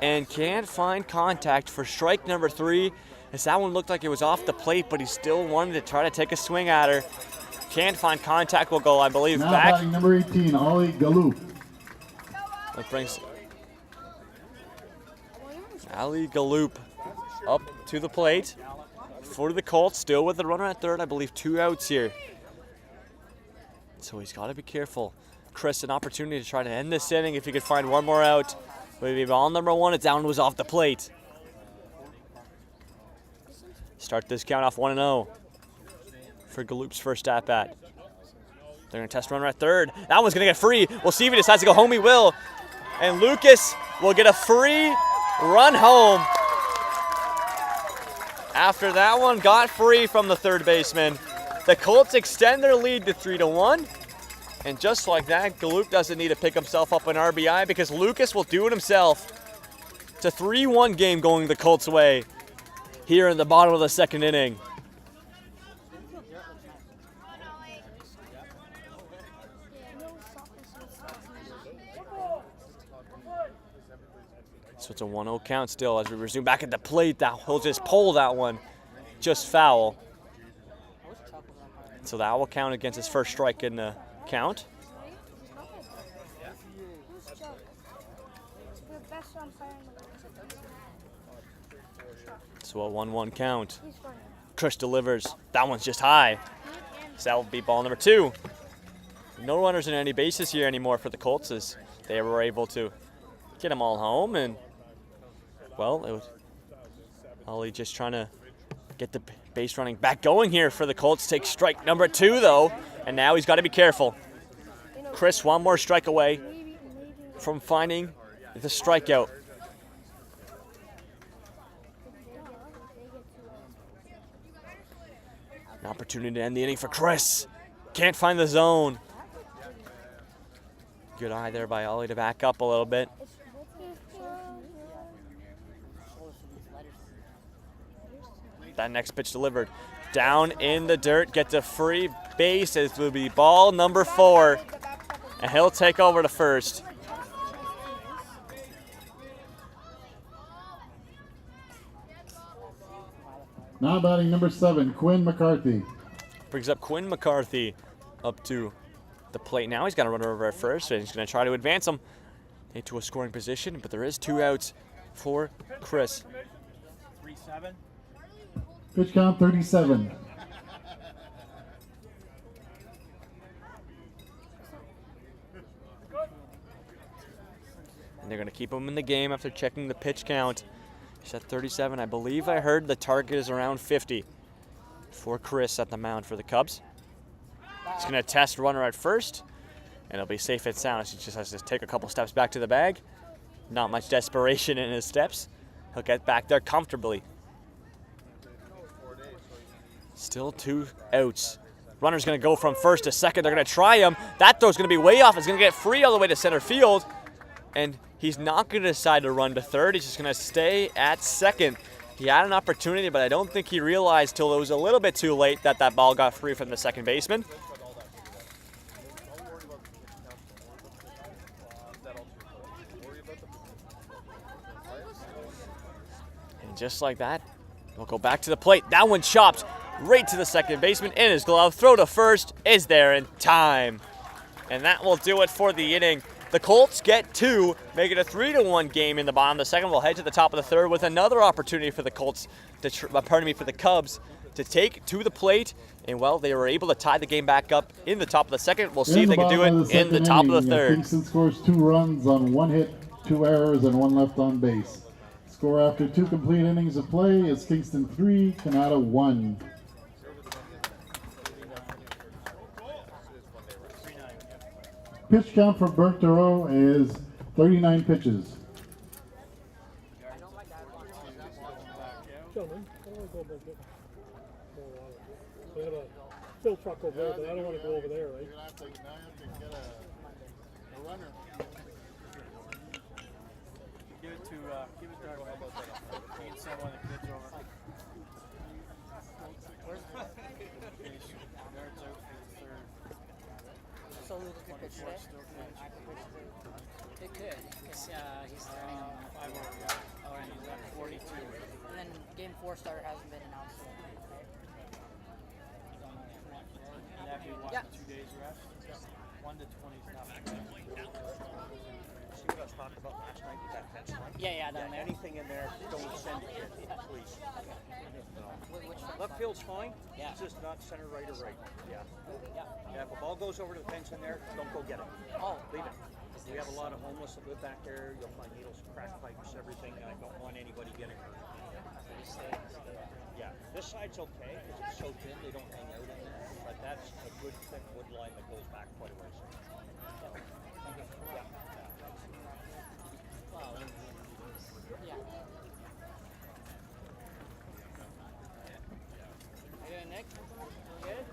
and can't find contact for strike number 3. As that one looked like it was off the plate, but he still wanted to try to take a swing at her. Can't find contact. Will go, I believe, now back. Batting number 18, Ali Galou. That brings Ali Galoop up to the plate for the Colts, still with the runner at third. I believe 2 outs here. So he's got to be careful. Chris, an opportunity to try to end this inning if he could find 1 more out. Maybe ball number 1, it's down, was off the plate. Start this count off 1-0 for Galoop's first at-bat. They're going to test runner at third. That one's going to get free. We'll see if he decides to go home. He will. And Lucas will get a free run home. After that one got free from the third baseman, the Colts extend their lead to 3-1. And just like that, Galoop doesn't need to pick himself up an RBI because Lucas will do it himself. It's a 3-1 game going the Colts' way here in the bottom of the second inning. So it's a 1-0 count still as we resume back at the plate. He'll just pull that one, just foul. So that will count against his first strike in the count. So a 1-1 count. Chris delivers. That one's just high. So that will be ball number 2. No runners in any bases here anymore for the Colts as they were able to get them all home. And, well, it was Ollie just trying to get the base running back going here for the Colts. Takes strike number 2, though. And now he's got to be careful. Chris, 1 more strike away from finding the strikeout. An opportunity to end the inning for Chris. Can't find the zone. Good eye there by Ollie to back up a little bit. That next pitch delivered. Down in the dirt, gets a free base. It will be ball number 4. And he'll take over to first. Now batting number 7, Quinn McCarthy. Brings up Quinn McCarthy up to the plate now. He's got to run over at first, and he's going to try to advance him into a scoring position, but there is 2 outs for Chris. 3-7. Pitch count 37. And they're going to keep him in the game after checking the pitch count. He's at 37. I believe I heard the target is around 50 for Chris at the mound for the Cubs. He's going to test runner at first, and it'll be safe and sound. He just has to take a couple steps back to the bag. Not much desperation in his steps. He'll get back there comfortably. Still 2 outs. Runner's going to go from first to second. They're going to try him. That throw's going to be way off. It's going to get free all the way to center field. And he's not going to decide to run to third. He's just going to stay at second. He had an opportunity, but I don't think he realized till it was a little bit too late that that ball got free from the second baseman. And just like that, we'll go back to the plate. That one chopped right to the second baseman in his glove. Throw to first is there in time. And that will do it for the inning. The Colts get 2, make it a 3-1 game in the bottom of the second. We'll head to the top of the third with another opportunity for the Colts, for the Cubs to take to the plate. And, well, they were able to tie the game back up in the top of the second. We'll see if they can do it in the top of the third. Kingston scores 2 runs on 1 hit, 2 errors, and 1 left on base. Score after 2 complete innings of play is Kingston 3, Kanata 1. Pitch count for Bertero is 39 pitches. Gentlemen, I don't want to go about getting more water. We have a fill truck over there, but I don't want to go over there, right? You're going to have to get a runner. Give it to Darko. How about that? He can send one of the kids over. Where's the yards out for the third? So Luke could pitch today? It could, because he's turning on 5 over. Oh, and He's at 42. And then game 4 starter hasn't been announced yet, right? And after you watch 2 days rest, 1 to 20 is not bad. See what I was talking about last night with that fence line? Yeah, down there. Anything in there, don't send it in, please. Left field's fine. Yeah. It's just not center right or right. Yeah. Yeah. If a ball goes over the fence in there, don't go get it. Oh. Leave it. We have a lot of homeless that live back there. You'll find needles, crack pipes, everything. I don't want anybody getting hurt. Yeah. This side's okay because it's so thin they don't hang out in there. But that's a good thick wood line that goes back quite a ways. Yeah. Hey, Nick. Good?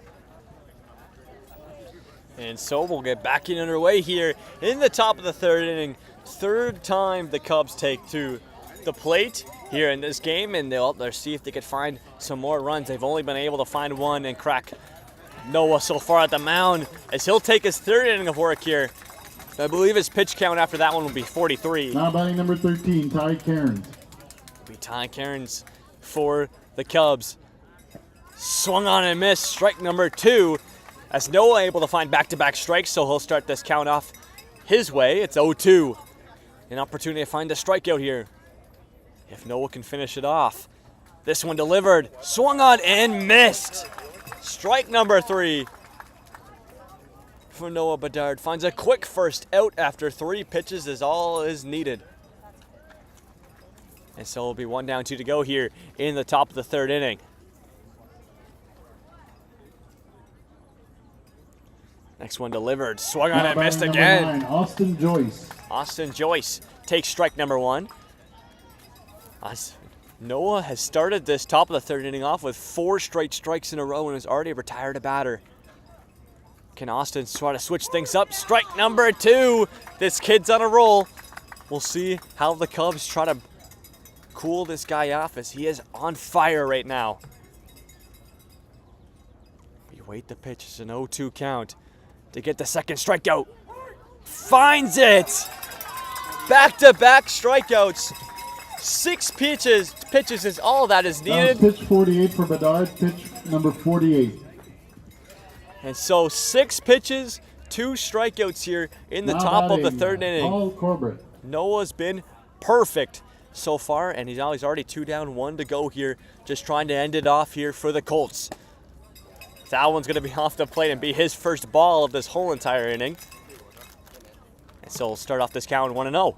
And so we'll get back in underway here in the top of the third inning. Third time the Cubs take to the plate here in this game, and they'll see if they can find some more runs. They've only been able to find one and crack Noah so far at the mound as he'll take his third inning of work here. I believe his pitch count after that one will be 43. Now batting number 13, Ty Cairns. It'll be Ty Cairns for the Cubs. Swung on and missed, strike number 2. As Noah able to find back-to-back strikes, so he'll start this count off his way. It's 0-2. An opportunity to find a strikeout here. If Noah can finish it off. This one delivered, swung on and missed. Strike number 3 for Noah Bedard. Finds a quick first out after 3 pitches is all is needed. And so it'll be 1 down, 2 to go here in the top of the third inning. Next one delivered, swung on and missed again. 9, Austin Joyce. Austin Joyce takes strike number 1. Noah has started this top of the third inning off with 4 straight strikes in a row and has already retired a batter. Can Austin try to switch things up? Strike number 2. This kid's on a roll. We'll see how the Cubs try to cool this guy off as he is on fire right now. We wait the pitch. It's an 0-2 count to get the second strikeout. Finds it! Back-to-back strikeouts. 6 pitches is all that is needed. That was pitch 48 for Bedard, pitch number 48. And so 6 pitches, 2 strikeouts here in the top of the third inning. All Corbett. Noah's been perfect so far, and he's already 2 down, 1 to go here, just trying to end it off here for the Colts. That one's going to be off the plate and be his first ball of this whole entire inning. And so we'll start off this count 1-0.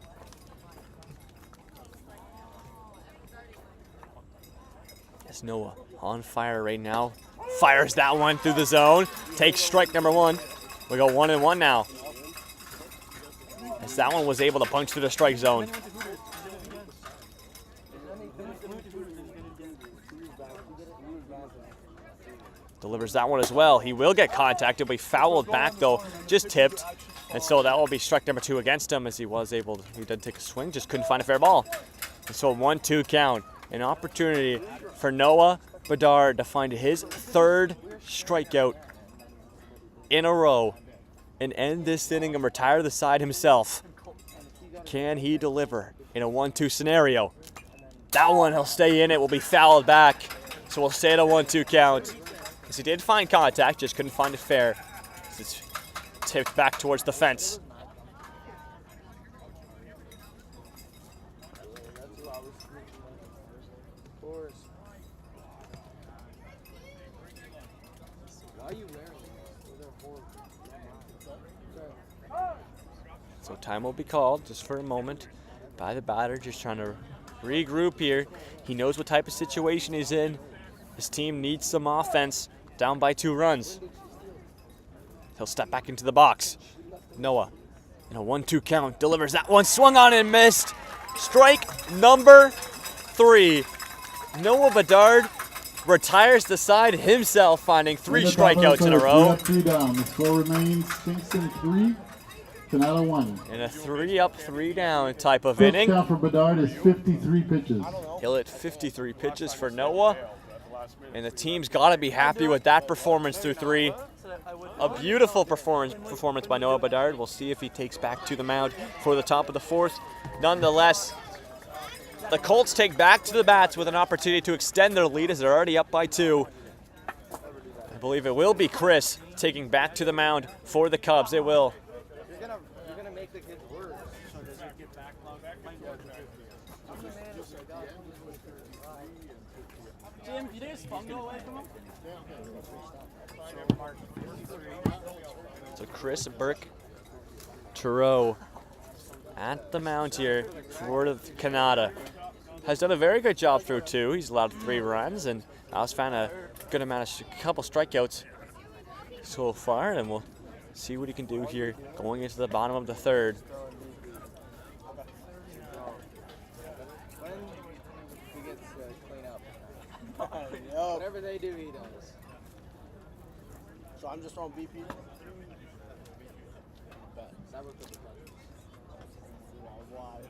Yes, Noah on fire right now. Fires that one through the zone. Takes strike number 1. We go 1-1 now. As that one was able to punch through the strike zone. Delivers that one as well. He will get contacted, but he fouled back though, just tipped. And so that will be strike number 2 against him as he did take a swing, just couldn't find a fair ball. And so 1-2 count. An opportunity for Noah Bedard to find his 3rd strikeout in a row and end this inning and retire the side himself. Can he deliver in a 1-2 scenario? That one, he'll stay in it, will be fouled back. So we'll stay at a 1-2 count. As he did find contact, just couldn't find it fair. It's tipped back towards the fence. So time will be called just for a moment by the batter, just trying to regroup here. He knows what type of situation he's in. His team needs some offense, down by 2 runs. He'll step back into the box. Noah, in a 1-2 count, delivers that one, swung on and missed. Strike number 3. Noah Bedard retires the side himself, finding 3 strikeouts in a row. 3 down. The score remains Kingston 3, Kanata 1. In a 3 up, 3 down type of First inning. count for Bedard is 53 pitches. He'll hit 53 pitches for Noah. And the team's got to be happy with that performance through 3. A beautiful performance by Noah Bedard. We'll see if he takes back to the mound for the top of the 4th. Nonetheless, the Colts take back to the bats with an opportunity to extend their lead as they're already up by 2. I believe it will be Chris taking back to the mound for the Cubs. It will. You're gonna make the kids worse. So does it get backlogged? Jim, you think his phone go away from him? So Chris Burke Tureau at the mound here for the Kanata. Has done a very good job through 2. He's allowed 3 runs and has found a good amount of couple strikeouts so far, and we'll see what he can do here going into the bottom of the 3rd. Whatever they do, he does. So I'm just throwing BP. That would put the pressure. Why?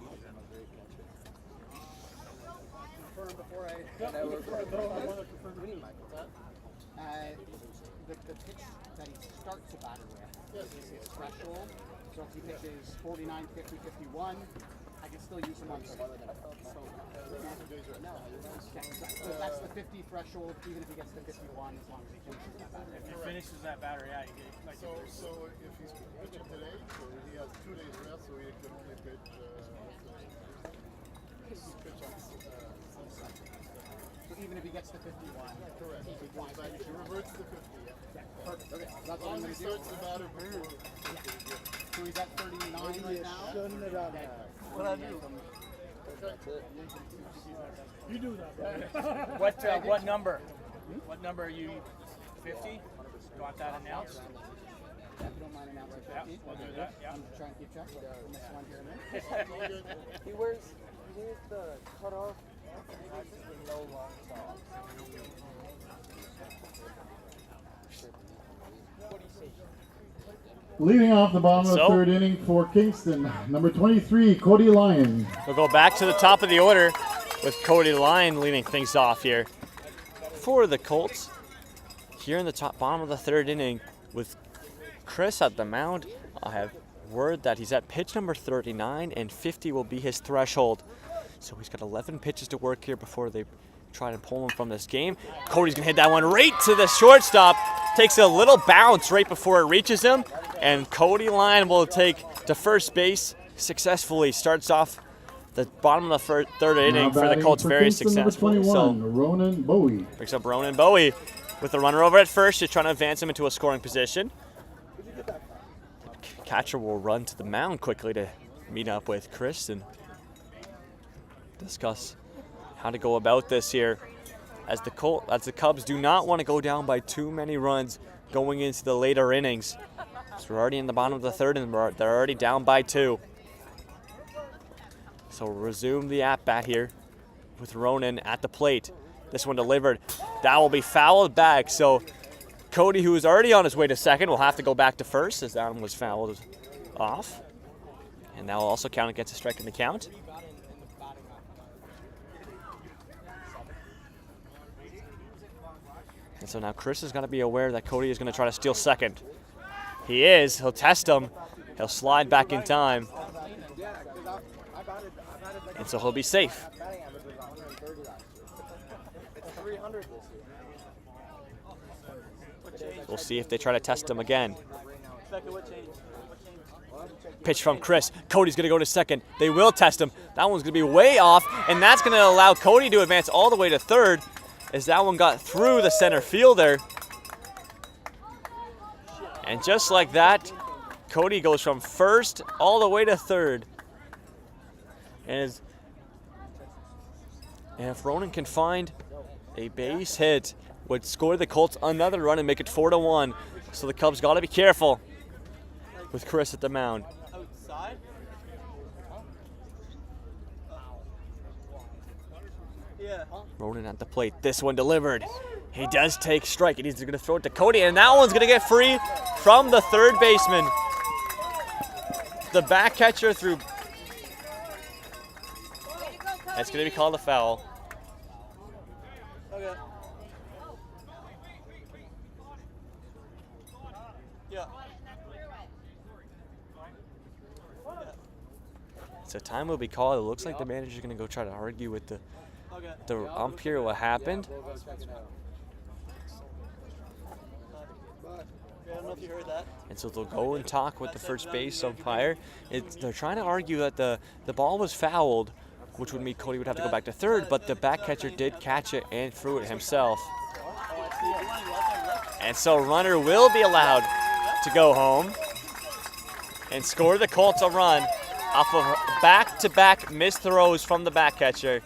I'm a great catcher. Confirm before I. I want to confirm. We need Michael. The pitch that he starts a batter with is his threshold. So if he pitches 49, 50, 51, I can still use him on the so that's the 50 threshold, even if he gets to 51, as long as he finishes that batter. If he finishes that batter, yeah, you get like So if he's pitching today, so he has 2 days rest, so he can only pitch on Sunday. So even if he gets to 51, Correct. he He goes back, he reverts to 50. Yeah, perfect. Okay, so that's As what I'm long going as he to do. starts the batter before. So he's at 39 right now. shouldn't have done that. What I do? You do that. What number? What number are you? 50? Got that announced? If you don't mind announcing 50. We'll do that. Yeah. I'm trying to keep track. We'll miss one here and there. He wears the cutoff. No long socks. Leading off the bottom of the third inning for Kingston, number 23, Cody Lyon. We'll go back to the top of the order with Cody Lyon leading things off here for the Colts. Here in the bottom of the third inning with Chris at the mound. I have word that he's at pitch number 39 and 50 will be his threshold. So he's got 11 pitches to work here before they try to pull him from this game. Cody's gonna hit that one right to the shortstop. Takes a little bounce right before it reaches him. And Cody Lyon will take to first base successfully. Starts off the bottom of the third inning for the Colts very successfully. So Ronan Bowie. Picks up Ronan Bowie with the runner over at first, just trying to advance him into a scoring position. Catcher will run to the mound quickly to meet up with Chris and discuss how to go about this here, as the Cubs do not want to go down by too many runs going into the later innings. So we're already in the bottom of the third and they're already down by 2. So we'll resume the at-bat here with Ronan at the plate. This one delivered. That will be fouled back. So Cody, who is already on his way to second, will have to go back to first as that one was fouled off. And that will also count against a strike in the count. And so now Chris is going to be aware that Cody is going to try to steal second. He is. He'll test him. He'll slide back in time. And so he'll be safe. We'll see if they try to test him again. Pitch from Chris. Cody's going to go to second. They will test him. That one's going to be way off, and that's going to allow Cody to advance all the way to third, as that one got through the center fielder. And just like that, Cody goes from first all the way to third. And if Ronan can find a base hit, would score the Colts another run and make it 4-1. So the Cubs got to be careful with Chris at the mound. Ronan at the plate. This one delivered. He does take strike, and he's going to throw it to Cody, and that one's going to get free from the third baseman. The back catcher threw. It's going to be called a foul. Okay. Yeah. So time will be called. It looks like the manager's going to go try to argue with the umpire what happened. And so they'll go and talk with the first base umpire. They're trying to argue that the ball was fouled, which would mean Cody would have to go back to third, but the back catcher did catch it and threw it himself. And so runner will be allowed to go home and score the Colts a run off of back-to-back missed throws from the back catcher.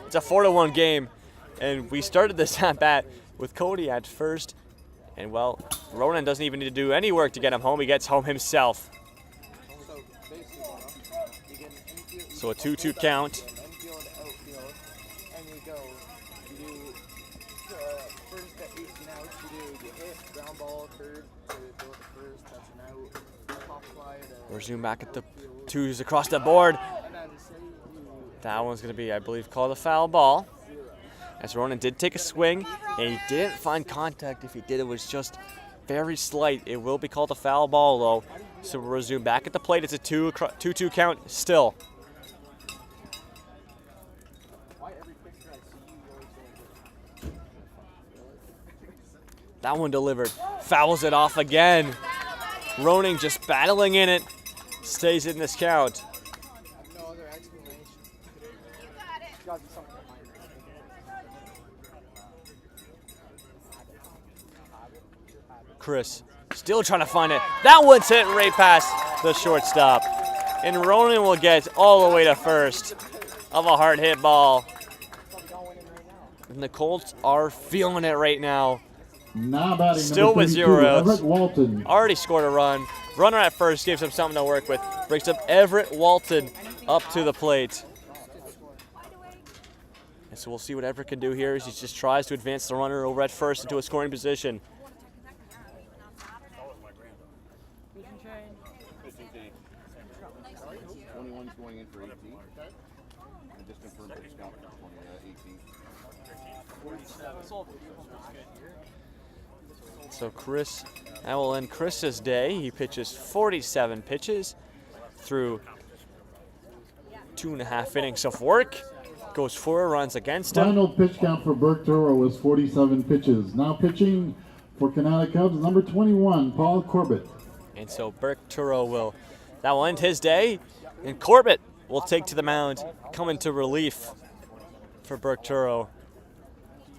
It's a 4-1 game, and we started this at bat with Cody at first, and well, Ronan doesn't even need to do any work to get him home. He gets home himself. So a 2-2 count. We're zooming back at the twos across the board. That one's going to be, I believe, called a foul ball. As Ronan did take a swing, and he didn't find contact. If he did, it was just very slight. It will be called a foul ball, though. So we'll resume back at the plate. It's a 2-2 count still. That one delivered. Fouls it off again. Ronan just battling in it. Stays in this count. Chris still trying to find it. That one's hit right past the shortstop. And Ronan will get all the way to first of a hard hit ball. And the Colts are feeling it right now. Now batting still with 0 outs. Everett Walton. Already scored a run. Runner at first gives him something to work with. Brings up Everett Walton up to the plate. So we'll see what Everett can do here as he just tries to advance the runner over at first into a scoring position. 21's going in for 18. I just confirmed the discount for 18. So Chris, that will end Chris's day. He pitches 47 pitches through 2.5 innings of work. Goes 4 runs against him. Final pitch count for Burke Turo was 47 pitches. Now pitching for Kanata Cubs, number 21, Paul Corbett. And so Burke Turo that will end his day. And Corbett will take to the mound, coming to relief for Burke Turo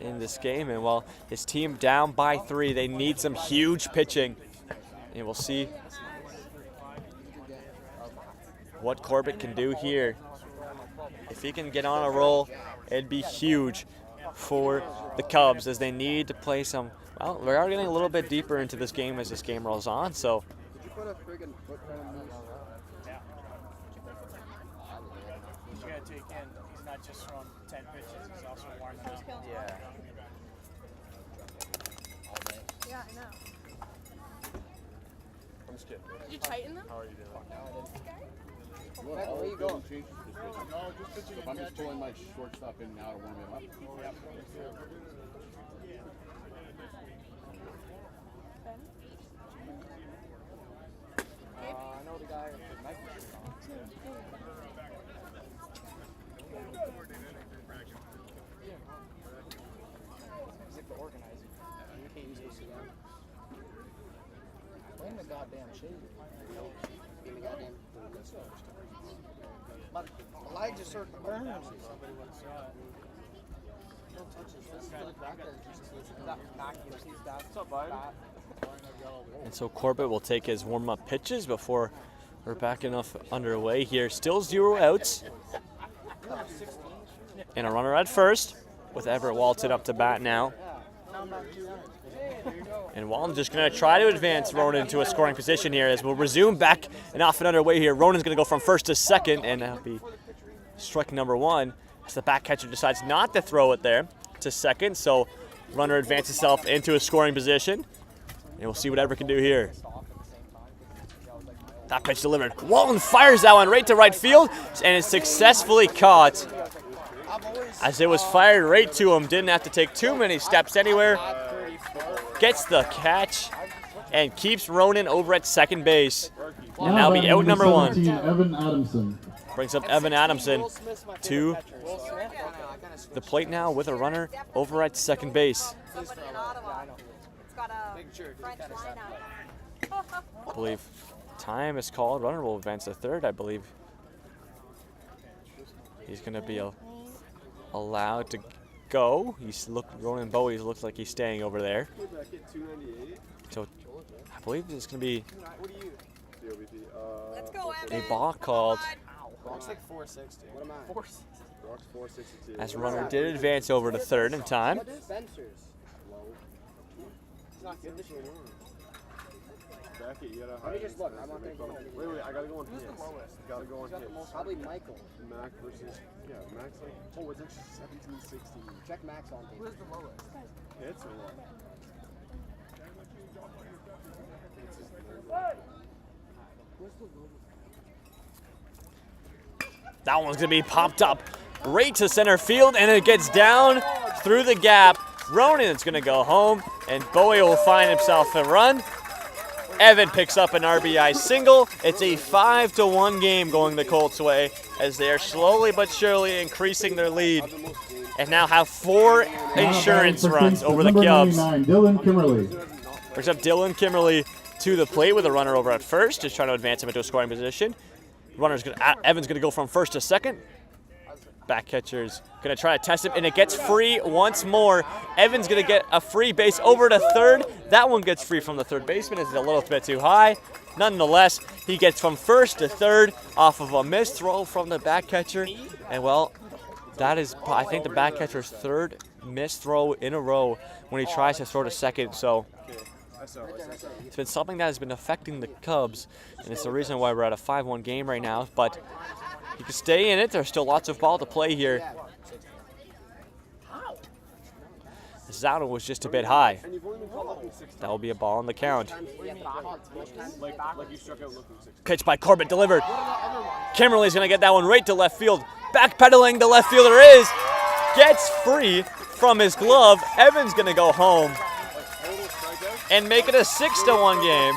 in this game. And while his team down by 3, they need some huge pitching. And we'll see what Corbett can do here. If he can get on a roll, it'd be huge for the Cubs as they need to play some. Well, we are getting a little bit deeper into this game as this game rolls on. So. Did you put a friggin' footprint on this? Yeah. You gotta take in, he's not just throwing 10 pitches, he's also warming up. Yeah. Yeah, I know. I'm just kidding. Did you tighten them? How are you doing? Where you going? I'm just pulling my shortstop in now to warm him up. Yep. I know the guy with the microphone on. He's like the organizer. You can't use this again. Blame the goddamn shade. Give me goddamn. But the legs are starting to burn. Don't touch this. This is like back there. He's not knocking. He's that. What's up, bud? And so Corbett will take his warm-up pitches before we're backing off underway here. Still 0 outs. And a runner at first with Everett Walton up to bat now. And Walton just going to try to advance Ronan to a scoring position here as we'll resume back and off and underway here. Ronan's going to go from first to second, and that'll be strike number 1 as the back catcher decides not to throw it there to second. So runner advances himself into a scoring position. And we'll see what Everett can do here. That pitch delivered. Walton fires that one right to right field, and it's successfully caught as it was fired right to him. Didn't have to take too many steps anywhere. Gets the catch and keeps Ronan over at second base. And that'll be out number 1. Evan Adamson. Brings up Evan Adamson to the plate now with a runner over at second base. I believe time is called. Runner will advance to third, I believe. He's going to be allowed to go. Ronan Bowie looks like he's staying over there. So I believe it's going to be a ball called. Brock's like 460. What am I? Brock's 462. As runner did advance over to third in time. Spencer's low. He's not good this year. Beckett, you gotta Let me just look. I want to go. Wait, I gotta go on hits. Gotta go on hits. Probably Michael. Mac versus, Mac's like, oh, it's actually 17, 16. Check Max on tape. Where's the lowest? Hits or what? Where's the lowest? That one's going to be popped up right to center field, and it gets down through the gap. Ronan's going to go home, and Bowie will find himself a run. Evan picks up an RBI single. It's a 5-1 game going the Colts' way as they are slowly but surely increasing their lead and now have 4 insurance runs over the Cubs. Dylan Kimmerly. Brings up Dylan Kimmerly to the plate with a runner over at first, just trying to advance him into a scoring position. Evan's going to go from first to second. Back catcher's going to try to test him, and it gets free once more. Evan's going to get a free base over to third. That one gets free from the third baseman. It's a little bit too high. Nonetheless, he gets from first to third off of a missed throw from the back catcher. And, well, that is, I think, the back catcher's third missed throw in a row when he tries to throw to second. So it's been something that has been affecting the Cubs, and it's the reason why we're at a 5-1 game right now. But you can stay in it. There's still lots of ball to play here. That one was just a bit high. That will be a ball on the count. Like you struck out looking 6. Pitch by Corbett delivered. Kimberly's going to get that one right to left field. Backpedaling, the left fielder gets free from his glove. Evan's going to go home and make it a 6-1 game.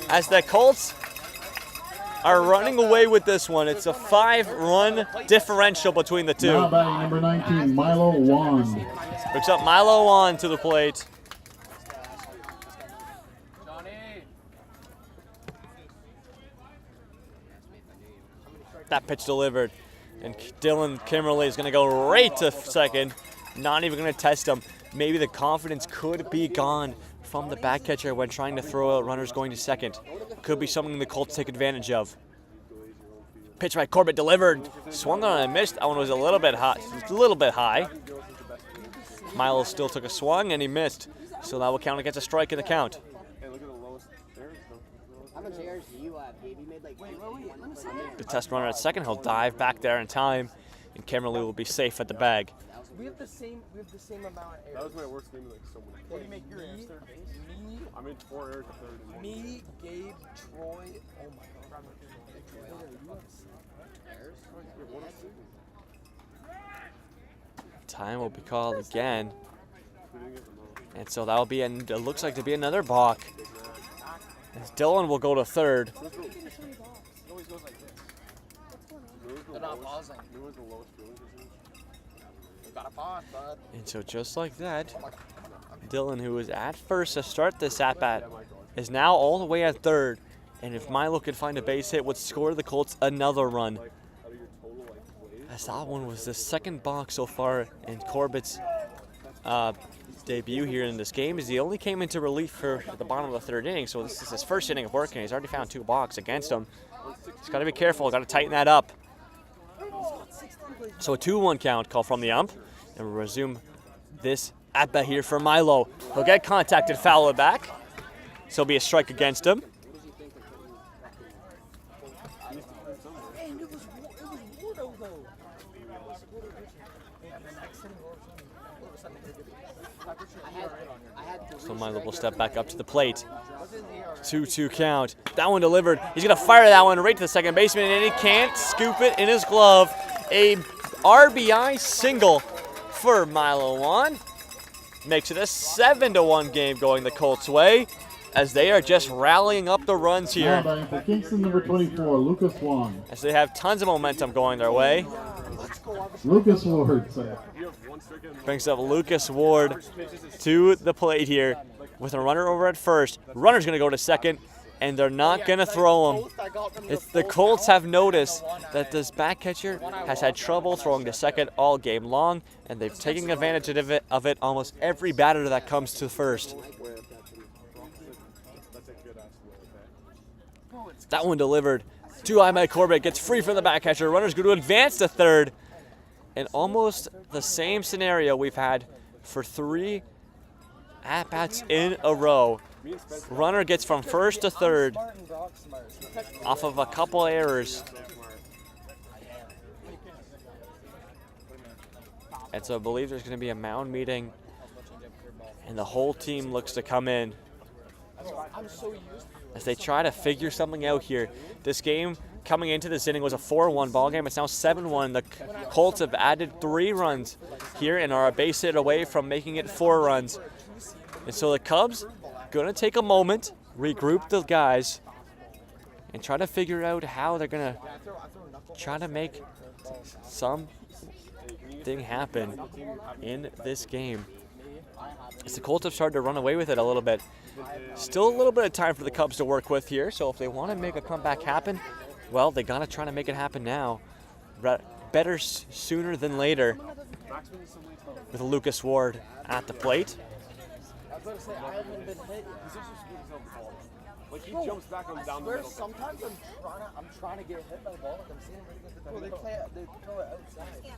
As the Colts are running away with this one. It's a 5-run differential between the two. Now batting number 19, Milo Wand. Picks up Milo Wand to the plate. That pitch delivered. And Dylan Kimberly is going to go right to second. Not even going to test him. Maybe the confidence could be gone from the back catcher when trying to throw out runners going to second. Could be something the Colts take advantage of. Pitch by Corbett delivered. Swung on and missed. That one was a little bit high. Milo still took a swung and he missed. So that will count against a strike in the count. How much errors do you have, Gabe? You made like The test runner at second, he'll dive back there in time, and Kimberly will be safe at the bag. We have the same amount of errors. That was my worst game, like so many. What do you make your errors third base? Me. I made 4 errors at third. And Me, Gabe, Troy. Oh my God. Time will be called again. And so that will be, it looks like to be another balk. As Dylan will go to third. They're not pausing. Got a pause, bud. And so just like that, Dylan, who was at first to start this at-bat, is now all the way at third. And if Milo could find a base hit, would score the Colts another run. As that one was the second balk so far in Corbett's debut here in this game, as he only came into relief for the bottom of the third inning. So this is his first inning of work, and he's already found 2 balks against him. He's got to be careful, got to tighten that up. So a 2-1 count call from the ump, and we'll resume this at-bat here for Milo. He'll get contacted, foul it back. So it'll be a strike against him. So Milo will step back up to the plate. 2-2 count. That one delivered. He's going to fire that one right to the second baseman, and he can't scoop it in his glove. A RBI single for Milo Wand. Makes it a 7-1 game going the Colts' way, as they are just rallying up the runs here. Now for Kingston number 24, Lucas Wand. As they have tons of momentum going their way. Lucas Ward. Brings up Lucas Ward to the plate here with a runner over at first. Runner's going to go to second, and they're not going to throw him. The Colts have noticed that this back catcher has had trouble throwing to second all game long, and they've taken advantage of it almost every batter that comes to first. That one delivered. Too high by Corbett. Gets free from the back catcher. Runner's going to advance to third. And almost the same scenario we've had for 3 at-bats in a row. Runner gets from first to third off of a couple errors. And so I believe there's going to be a mound meeting, and the whole team looks to come in as they try to figure something out here. This game coming into this inning was a 4-1 ball game. It's now 7-1. The Colts have added 3 runs here and are a base hit away from making it 4 runs. And so the Cubs going to take a moment, regroup the guys, and try to figure out how they're going to try to make something happen in this game. As the Colts have started to run away with it a little bit. Still a little bit of time for the Cubs to work with here, so if they want to make a comeback happen, well, they got to try to make it happen now. Better sooner than later with Lucas Ward at the plate. Like he jumps back on down the middle. Sometimes I'm trying to get hit by the ball. Like I'm seeing him really good. They throw it outside.